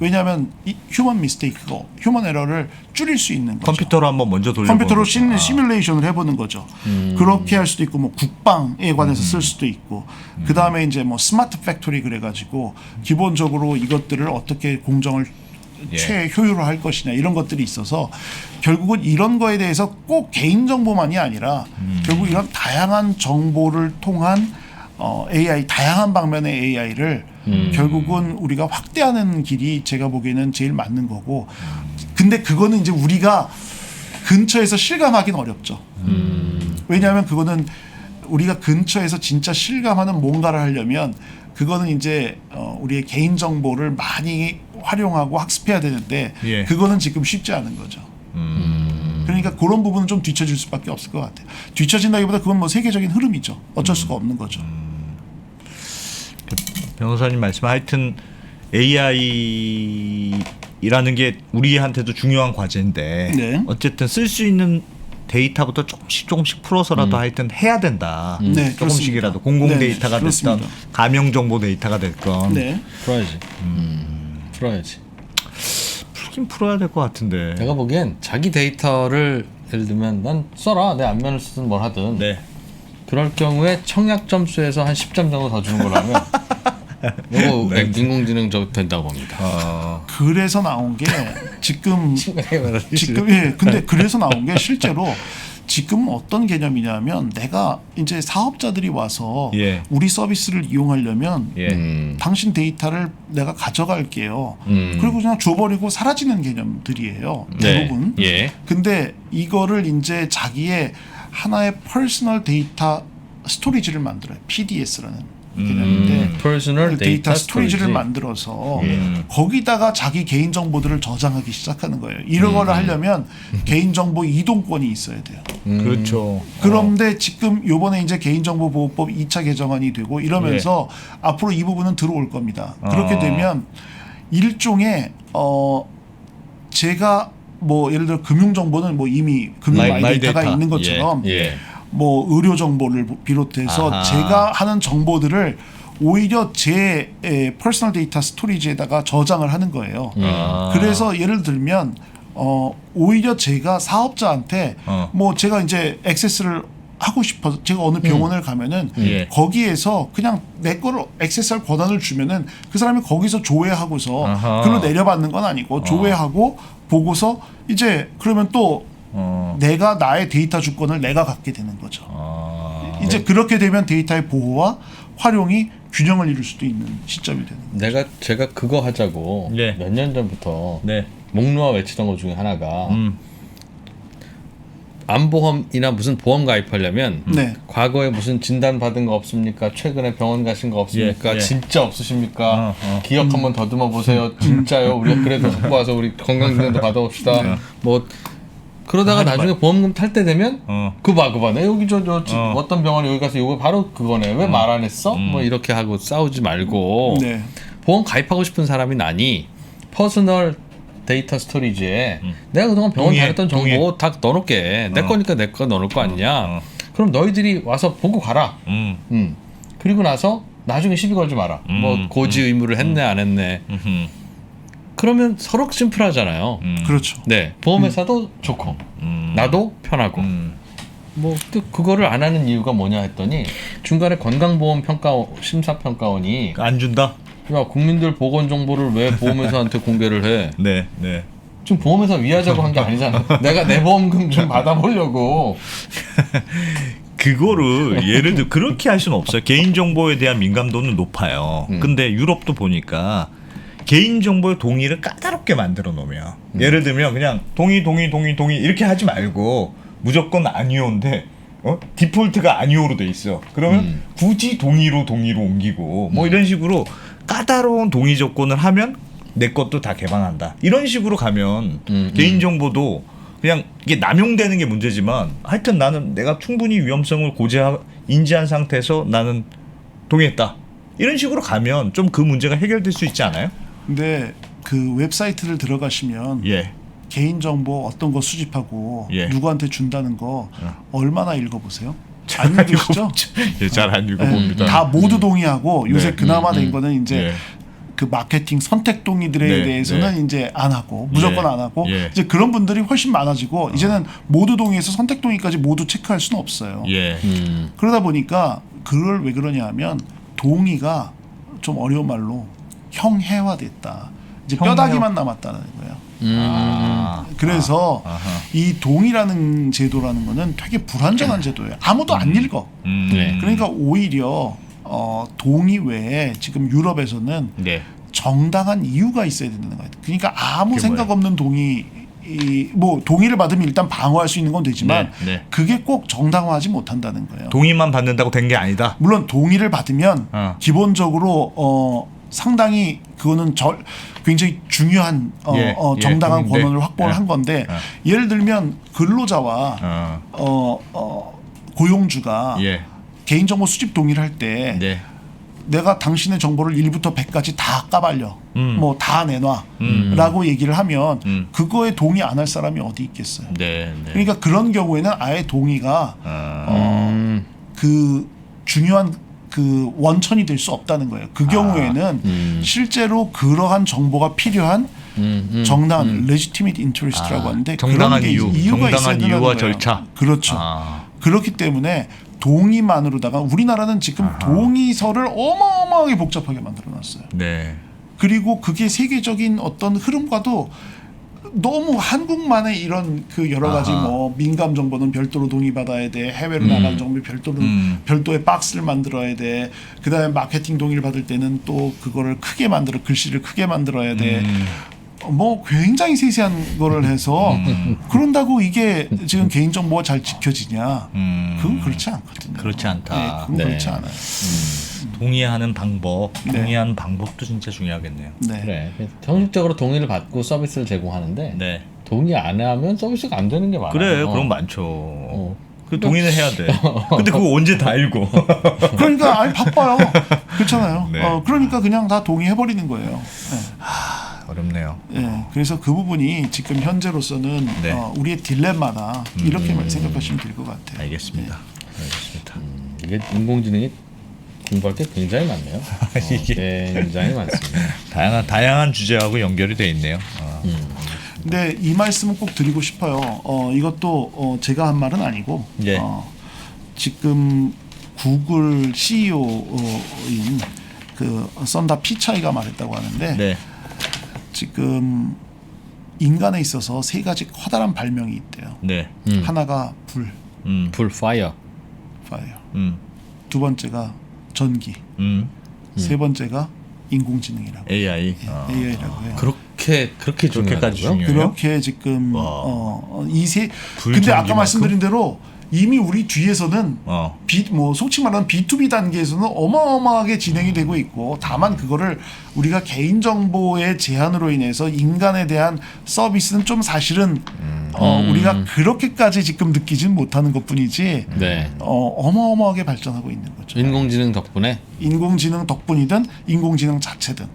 왜냐하면 이 휴먼 미스테이크가 휴먼 에러를 줄일 수 있는 거죠. 컴퓨터로 한번 먼저 돌려보는 컴퓨터로 시뮬레이션을 해보는 거죠. 그렇게 할 수도 있고 뭐 국방에 관해서 쓸 수도 있고 그 다음에 이제 뭐 스마트 팩토리 그래가지고 기본적으로 이것들을 어떻게 공정을 최효율화할 것이냐 이런 것들이 있어서 결국은 이런 거에 대해서 꼭 개인 정보만이 아니라 결국 이런 다양한 정보를 통한 AI 다양한 방면의 AI를 결국은 우리가 확대하는 길이 제가 보기에는 제일 맞는 거고 근데 그거는 이제 우리가 근처에서 실감하기는 어렵죠. 왜냐하면 그거는 우리가 근처에서 진짜 실감하는 뭔가를 하려면 그거는 이제 우리의 개인 정보를 많이 활용하고 학습해야 되는데 예. 그거는 지금 쉽지 않은 거죠. 그러니까 그런 부분은 좀 뒤처질 수밖에 없을 것 같아요. 뒤처진다기보다 그건 뭐 세계적인 흐름이죠. 어쩔 수가 없는 거죠. 변호사님 말씀 하여튼 AI라는 게 우리한테도 중요한 과제인데 네. 어쨌든 쓸 수 있는 데이터부터 조금씩 풀어서라도 하여튼 해야 된다. 네, 조금씩이라도 그렇습니다. 공공 네, 데이터가 그렇습니다. 됐던 가명 정보 데이터가 됐건 네. 풀어야지. 풀어야지. 풀긴 풀어야 될 것 같은데. 내가 보기엔 자기 데이터를 예를 들면 난 써라 내 안면을 쓰든 뭘 하든 네. 그럴 경우에 청약 점수에서 한 10점 정도 더 주는 거라면 이거 인공지능 저 된다고 봅니다. 그래서 나온 게 지금 예 근데 그래서 나온 게 실제로 지금 어떤 개념이냐면 내가 이제 사업자들이 와서 예. 우리 서비스를 이용하려면 예. 당신 데이터를 내가 가져갈게요. 그리고 그냥 줘버리고 사라지는 개념들이에요. 대부분. 예. 근데 이거를 이제 자기의 하나의 퍼스널 데이터 스토리지를 만들어요. PDS라는 개념인데 퍼스널 데이터 스토리지를 스토리지. 만들어서 거기다가 자기 개인 정보들을 저장하기 시작하는 거예요. 이런 거를 하려면 개인 정보 이동권이 있어야 돼요. 그렇죠. 그런데 지금 요번에 이제 개인정보보호법 2차 개정안이 되고 이러면서 앞으로 이 부분은 들어올 겁니다. 그렇게 되면 일종의 제가 뭐 예를 들어 금융 정보는 뭐 이미 금융 마이 데이터가 있는 것처럼 뭐 의료 정보를 비롯해서 아하. 제가 하는 정보들을 오히려 제 퍼스널 데이터 스토리지에다가 저장을 하는 거예요. 그래서 예를 들면 오히려 제가 사업자한테 뭐 제가 이제 액세스를 하고 싶어서 제가 어느 병원을 가면은 예. 거기에서 그냥 내 거를 액세스할 권한을 주면은 그 사람이 거기서 조회하고서 아하. 글로 내려받는 건 아니고 조회하고 보고서 이제 그러면 또 내가 나의 데이터 주권을 내가 갖게 되는 거죠. 이제 그렇게 되면 데이터의 보호와 활용이 균형을 이룰 수도 있는 시점이 되는 거죠. 제가 그거 하자고 네. 몇 년 전부터 네. 목놓아 외치던 것 중에 하나가 암보험이나 무슨 보험 가입하려면 네. 과거에 무슨 진단 받은 거 없습니까? 최근에 병원 가신 거 없습니까? 예. 진짜 없으십니까? 기억 한번 더듬어 보세요. 진짜요? 우리가 그래도 갖고 와서 우리 건강진단도 받아봅시다. 뭐 그러다가 나중에 보험금 탈 때 되면 그봐 내 여기 저 어떤 병원에 여기 가서 이거 바로 그거네. 왜 말 안 했어? 뭐 이렇게 하고 싸우지 말고 네. 보험 가입하고 싶은 사람이 나니 퍼스널 데이터 스토리지에 내가 그동안 병원 동의해, 다녔던 정보 동의해. 다 넣어놓게 내 거니까 내 거 넣어놓을 거 아니냐. 그럼 너희들이 와서 보고 가라. 그리고 나서 나중에 시비 걸지 마라. 뭐 고지 의무를 했네 안 했네. 그러면 서로 심플하잖아요. 그렇죠. 네, 보험회사도 좋고 나도 편하고. 뭐 또 그거를 안 하는 이유가 뭐냐 했더니 중간에 건강보험 심사평가원이 안 준다. 야 국민들 보건 정보를 왜 보험회사한테 공개를 해? 네, 네. 지금 보험회사 위하자고 한 게 아니잖아. 내가 내 보험금 좀 받아보려고. 그거를 예를 들어 그렇게 할 수는 없어요. 개인 정보에 대한 민감도는 높아요. 근데 유럽도 보니까 개인 정보의 동의를 까다롭게 만들어 놓으면 예를 들면 그냥 동의 이렇게 하지 말고 무조건 아니오인데 디폴트가 아니오로 돼 있어. 그러면 굳이 동의로 옮기고 뭐 이런 식으로 까다로운 동의 조건을 하면 내 것도 다 개방한다. 이런 식으로 가면 개인 정보도 그냥 이게 남용되는 게 문제지만 하여튼 나는 내가 충분히 위험성을 인지한 상태에서 나는 동의했다. 이런 식으로 가면 좀 그 문제가 해결될 수 있지 않아요? 근데 그 웹사이트를 들어가시면 예. 개인정보 어떤 거 수집하고 예. 누구한테 준다는 거 얼마나 읽어보세요? 안 읽으시죠? 예, 잘 안 읽어봅니다. 다 모두 동의하고 요새 네. 그나마 된 거는 이제 예. 그 마케팅 선택 동의들에 네, 대해서는 네. 이제 안 하고 무조건 예, 안 하고 예. 이제 그런 분들이 훨씬 많아지고 이제는 모두 동의해서 선택 동의까지 모두 체크할 수는 없어요. 예. 그러다 보니까 그걸 왜 그러냐 하면 동의가 좀 어려운 말로 형해화됐다. 이제 뼈다귀만 남았다는 거예요. 그래서 이 동의라는 제도라는 거는 되게 불완전한 제도예요. 아무도 안 읽어. 네. 그러니까 오히려 동의 외에 지금 유럽에서는 네. 정당한 이유가 있어야 된다는 거예요. 그러니까 아무 그게 생각 뭐예요? 없는 동의 뭐 동의를 받으면 일단 방어할 수 있는 건 되지만 네. 그게 꼭 정당화하지 못한다는 거예요. 동의만 받는다고 된 게 아니다. 물론 동의를 받으면 기본적으로 상당히 그거는 굉장히 중요한 정당한 동의인데. 권한을 확보를 한 건데 예를 들면 근로자와 고용주가 개인정보 수집 동의를 할 때 네. 내가 당신의 정보를 1부터 100까지 다 까발려 뭐 다 내놔 라고 얘기를 하면 그거에 동의 안 할 사람이 어디 있겠어요. 네. 네. 그러니까 그런 경우에는 아예 동의가 그 중요한 그 원천이 될 수 없다는 거예요. 그 경우에는 실제로 그러한 정보가 필요한 정당한 legitimate interest라고 하는데 정당한 그런 게 이유, 이유가 있어야 정당한 된다는 이유와 거예요. 절차. 그렇죠. 그렇기 때문에 동의만으로다가 우리나라는 지금 동의서를 어마어마하게 복잡하게 만들어놨어요. 네. 그리고 그게 세계적인 어떤 흐름과도 너무 한국만의 이런 그 여러 가지 뭐 민감 정보는 별도로 동의받아야 돼, 해외로 나갈 정보 별도의 박스를 만들어야 돼, 그다음에 마케팅 동의를 받을 때는 또 그거를 크게 만들어 글씨를 크게 만들어야 돼. 뭐 굉장히 세세한 거를 해서 그런다고 이게 지금 개인정보가 잘 지켜지냐? 그건 그렇지 않거든요. 그렇지 않다. 네, 그건 네. 그렇지 않아요. 동의하는 방법, 동의하는 방법도 진짜 중요하겠네요. 네. 그래. 형식적으로 동의를 받고 서비스를 제공하는데 네. 동의 안 하면 서비스가 안 되는 게 많아요. 그래, 그럼 많죠. 그 동의는 해야 돼. 근데 그거 언제 다 읽고? 그러니까 아니 바빠요. 그렇잖아요. 네. 그러니까 그냥 다 동의해 버리는 거예요. 네. 어렵네요. 네, 그래서 그 부분이 지금 현재로서는 네. 우리의 딜레마다 이렇게만 생각하시면 될 것 같아요. 알겠습니다. 알겠습니다. 이게 인공지능이 공부할 게 굉장히 많네요. 굉장히 많습니다. 다양한 주제하고 연결이 돼 있네요. 근데 이 말씀은 꼭 드리고 싶어요. 이것도 제가 한 말은 아니고 예. 지금 구글 CEO인 그 썬다 피차이가 말했다고 하는데 네. 지금 인간에 있어서 세 가지 커다란 발명이 있대요. 네. 하나가 불, 불 파이어. 파이어. 두 번째가 전기. 세 번째가 인공지능이라고. AI. AI라고 해요. 그렇게 그렇게까지 중요하다고요? 중요해요? 그렇게 지금 이세 근데 아까 전기만큼? 말씀드린 대로 이미 우리 뒤에서는 어. 뭐 속칭 말하는 B2B 단계에서는 어마어마하게 진행이 되고 있고 다만 그거를 우리가 개인정보의 제한으로 인해서 인간에 대한 서비스는 좀 사실은 우리가 그렇게까지 지금 느끼지는 못하는 것뿐이지 네. 어마어마하게 발전하고 있는 거죠. 인공지능 덕분에 인공지능 덕분이든 인공지능 자체든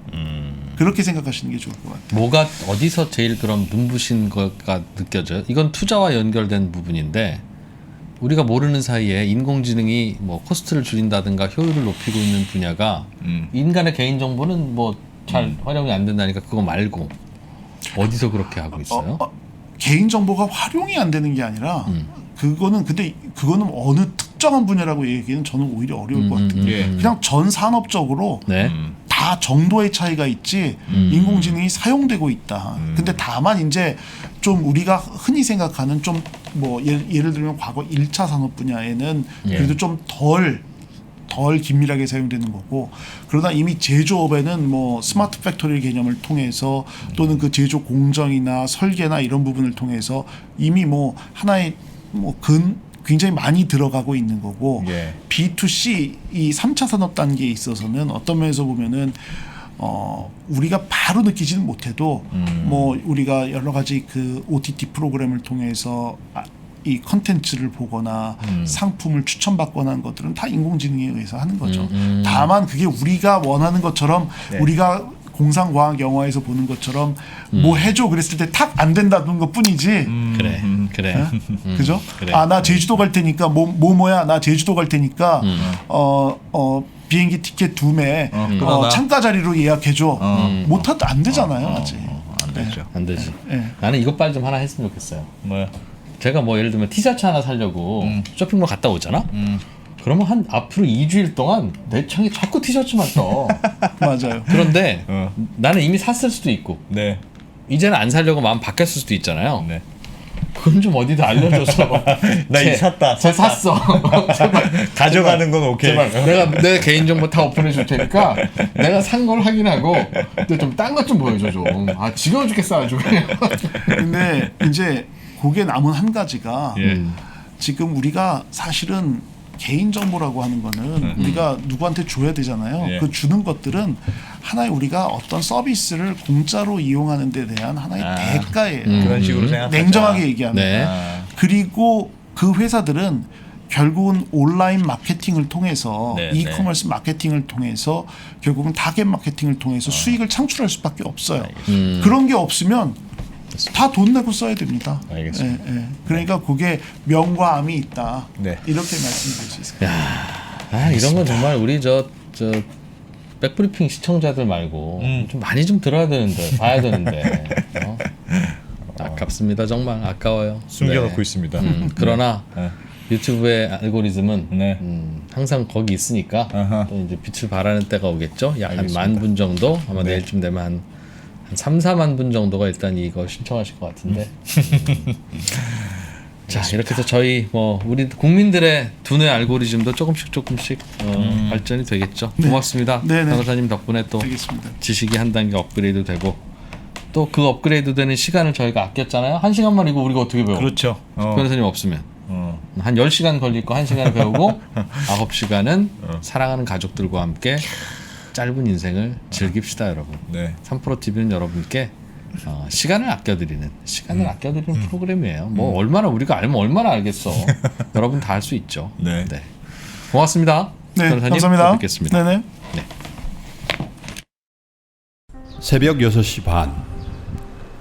그렇게 생각하시는 게 좋을 것 같아요. 뭐가 어디서 제일 그럼 눈부신 거가 느껴져요? 이건 투자와 연결된 부분인데 우리가 모르는 사이에 인공지능이 뭐 코스트를 줄인다든가 효율을 높이고 있는 분야가 인간의 개인 정보는 뭐 잘 활용이 안 된다니까 그거 말고 어디서 그렇게 하고 있어요? 개인 정보가 활용이 안 되는 게 아니라 그거는 어느 특정한 분야라고 얘기는 저는 오히려 어려울 것 같아요. 그냥 전 산업적으로 네. 다 정도의 차이가 있지 인공지능이 사용되고 있다. 근데 다만 이제 좀 우리가 흔히 생각하는 좀 뭐 예를 들면 과거 1차 산업 분야에는 그래도 좀 덜 긴밀하게 사용되는 거고 그러다 이미 제조업에는 뭐 스마트 팩토리 개념을 통해서 또는 그 제조 공정이나 설계나 이런 부분을 통해서 이미 뭐 하나의 굉장히 많이 들어가고 있는 거고 B2C 이 3차 산업 단계에 있어서는 어떤 면에서 보면은 우리가 바로 느끼지는 못해도 뭐 우리가 여러 가지 그 OTT 프로그램을 통해서 이 컨텐츠를 보거나 상품을 추천받거나 하는 것들은 다 인공지능에 의해서 하는 거죠. 다만 그게 우리가 원하는 것처럼 우리가 공상과학 영화에서 보는 것처럼 뭐 해줘 그랬을 때 탁 안 된다는 것뿐이지. 그래. 그죠? 그래. 나 제주도 갈 테니까 뭐야 나 제주도 갈 테니까 비행기 티켓 2매 창가 자리로 예약해줘. 못하도 안 되잖아요 아직. 안 되죠. 안 되지. 네. 나는 이것 좀 하나 했으면 좋겠어요. 뭐야? 제가 뭐 예를 들면 티셔츠 하나 사려고 쇼핑몰 갔다 오잖아. 그러면 한 앞으로 2주일 동안 내 창에 자꾸 티셔츠만 떠. 맞아요. 그런데 나는 이미 샀을 수도 있고 네. 이제는 안 사려고 마음 바뀌었을 수도 있잖아요. 네. 그건 좀 어디다 알려줘서 나 이거 샀다. 쟤 샀어. 제발 가져가는 건 오케이. 제발 내가 내 개인정보 다 오픈해 줄 테니까 내가 산 걸 확인하고 근데 좀 딴 것 좀 보여줘 좀. 아 지겨워 죽겠어 아주 그냥. 근데 이제 그게 남은 한 가지가 예. 지금 우리가 사실은 개인정보라고 하는 거는 우리가 누구한테 줘야 되잖아요. 예. 그 주는 것들은 하나의 우리가 어떤 서비스를 공짜로 이용하는 데 대한 하나의 대가예요. 그런 식으로 생각하자. 냉정하게 얘기하면. 네. 그리고 그 회사들은 결국은 온라인 마케팅을 통해서 네, 이커머스 마케팅을 통해서 결국은 타겟 마케팅을 통해서 수익을 창출할 수밖에 없어요. 그런 게 없으면 다 돈 내고 써야 됩니다. 알겠습니다. 예, 예. 그러니까 그게 명과 암이 있다. 네. 이렇게 말씀드릴 수 있을 것 같아요. 아 이런 건 정말 우리 저 백브리핑 시청자들 말고 좀 많이 좀 들어야 되는데 봐야 되는데 아깝습니다. 정말 아까워요. 숨겨놓고 네. 있습니다. 그러나 네. 유튜브의 알고리즘은 네. 항상 거기 있으니까 아하. 또 이제 빛을 발하는 때가 오겠죠. 약 한 알겠습니다. 10,000분 정도 아마 네. 내일쯤 되면 한 3, 4만 분 정도가 일단 이거 신청하실 것 같은데. 자 이렇게 해서 저희 뭐 우리 국민들의 두뇌 알고리즘도 조금씩 발전이 되겠죠. 고맙습니다. 네네. 변호사님 덕분에 또 알겠습니다. 지식이 한 단계 업그레이드 되고 또 그 업그레이드 되는 시간을 저희가 아꼈잖아요. 1시간만 이거 우리가 어떻게 배워? 그렇죠. 변호사님 없으면 한 10시간 걸릴 거 1시간 배우고 9시간은 사랑하는 가족들과 함께 짧은 인생을 즐깁시다 여러분. 네. 3프로TV는 여러분께 시간을 아껴드리는 프로그램이에요. 뭐 얼마나 우리가 알면 얼마나 알겠어. 여러분 다 할 수 있죠. 네. 고맙습니다. 네, 변호사님, 감사합니다. 또 뵙겠습니다. 네네. 새벽 6시 반.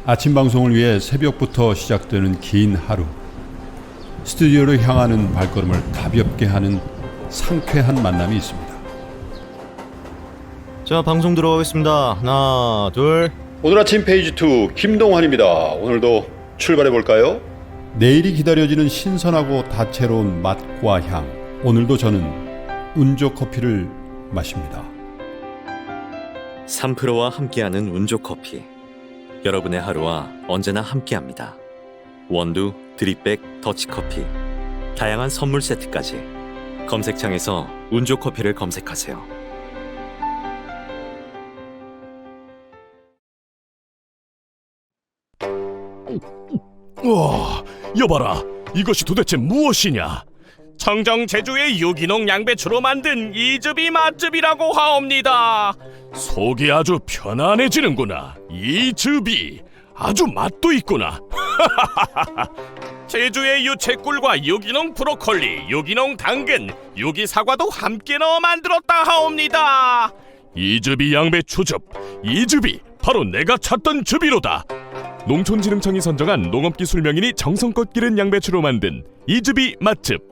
아침 방송을 위해 새벽부터 시작되는 긴 하루. 스튜디오로 향하는 발걸음을 가볍게 하는 상쾌한 만남이 있습니다. 자, 방송 들어가겠습니다. 하나, 둘. 오늘 아침 페이지 2 김동환입니다. 오늘도 출발해 볼까요? 내일이 기다려지는 신선하고 다채로운 맛과 향. 오늘도 저는 운조 커피를 마십니다. 3프로와 함께하는 운조커피. 여러분의 하루와 언제나 함께합니다. 원두, 드립백, 더치커피. 다양한 선물 세트까지. 검색창에서 운조커피를 검색하세요. 우와, 여봐라. 이것이 도대체 무엇이냐? 청정 제주의 유기농 양배추로 만든 이즈비 맛즙이라고 하옵니다. 속이 아주 편안해지는구나. 이즈비. 아주 맛도 있구나. 제주의 유채꿀과 유기농 브로콜리, 유기농 당근, 유기사과도 함께 넣어 만들었다 하옵니다. 이즈비 양배추즙. 이즈비, 바로 내가 찾던 즙이로다. 농촌진흥청이 선정한 농업기술명인이 정성껏 기른 양배추로 만든 이즈비 맛즙.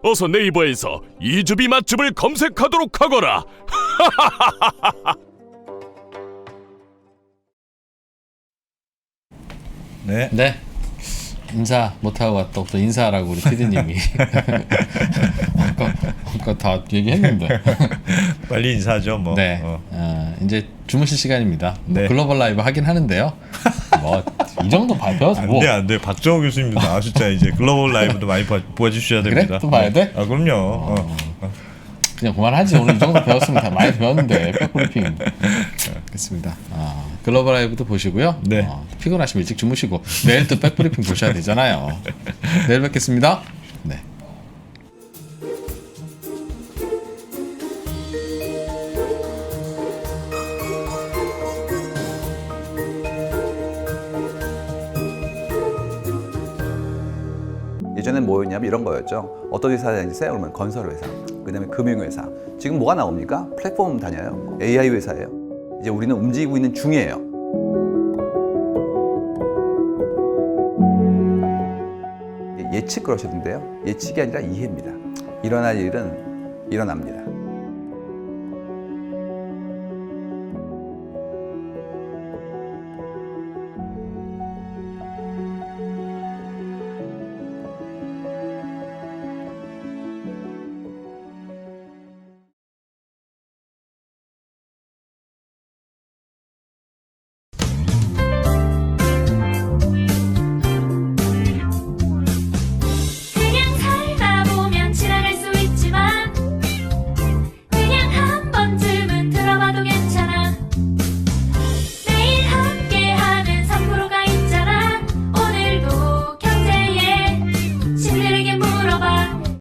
어서 네이버에서 이즈비 맛즙을 검색하도록 하거라. 네. 네. 인사 못하고 왔다 또 인사하라고 우리 PD님이 아까 다 얘기했는데 빨리 인사하죠. 뭐. 네. 이제 주무실 시간입니다. 네. 뭐 글로벌 라이브 하긴 하는데요. 뭐 이 정도 배워서 뭐. 안돼. 박정호 교수님도 나와주자. 이제 글로벌 라이브도 많이 보여주셔야 됩니다. 그래? 또 봐야 돼? 아 그럼요. 그냥 그만하지. 오늘 이 정도 배웠으면 다 많이 배웠는데 백브리핑. 됐습니다. 글로벌 라이브도 보시고요. 네. 피곤하시면 일찍 주무시고 내일 또 백브리핑 보셔야 되잖아요. 내일 뵙겠습니다. 네. 예전엔 뭐였냐면 이런 거였죠. 어떤 회사 다니세요? 그러면 건설회사, 그 다음에 금융회사. 지금 뭐가 나옵니까? 플랫폼 다녀요. AI 회사예요. 이제 우리는 움직이고 있는 중이에요. 예측 그러셨는데요. 예측이 아니라 이해입니다. 일어날 일은 일어납니다.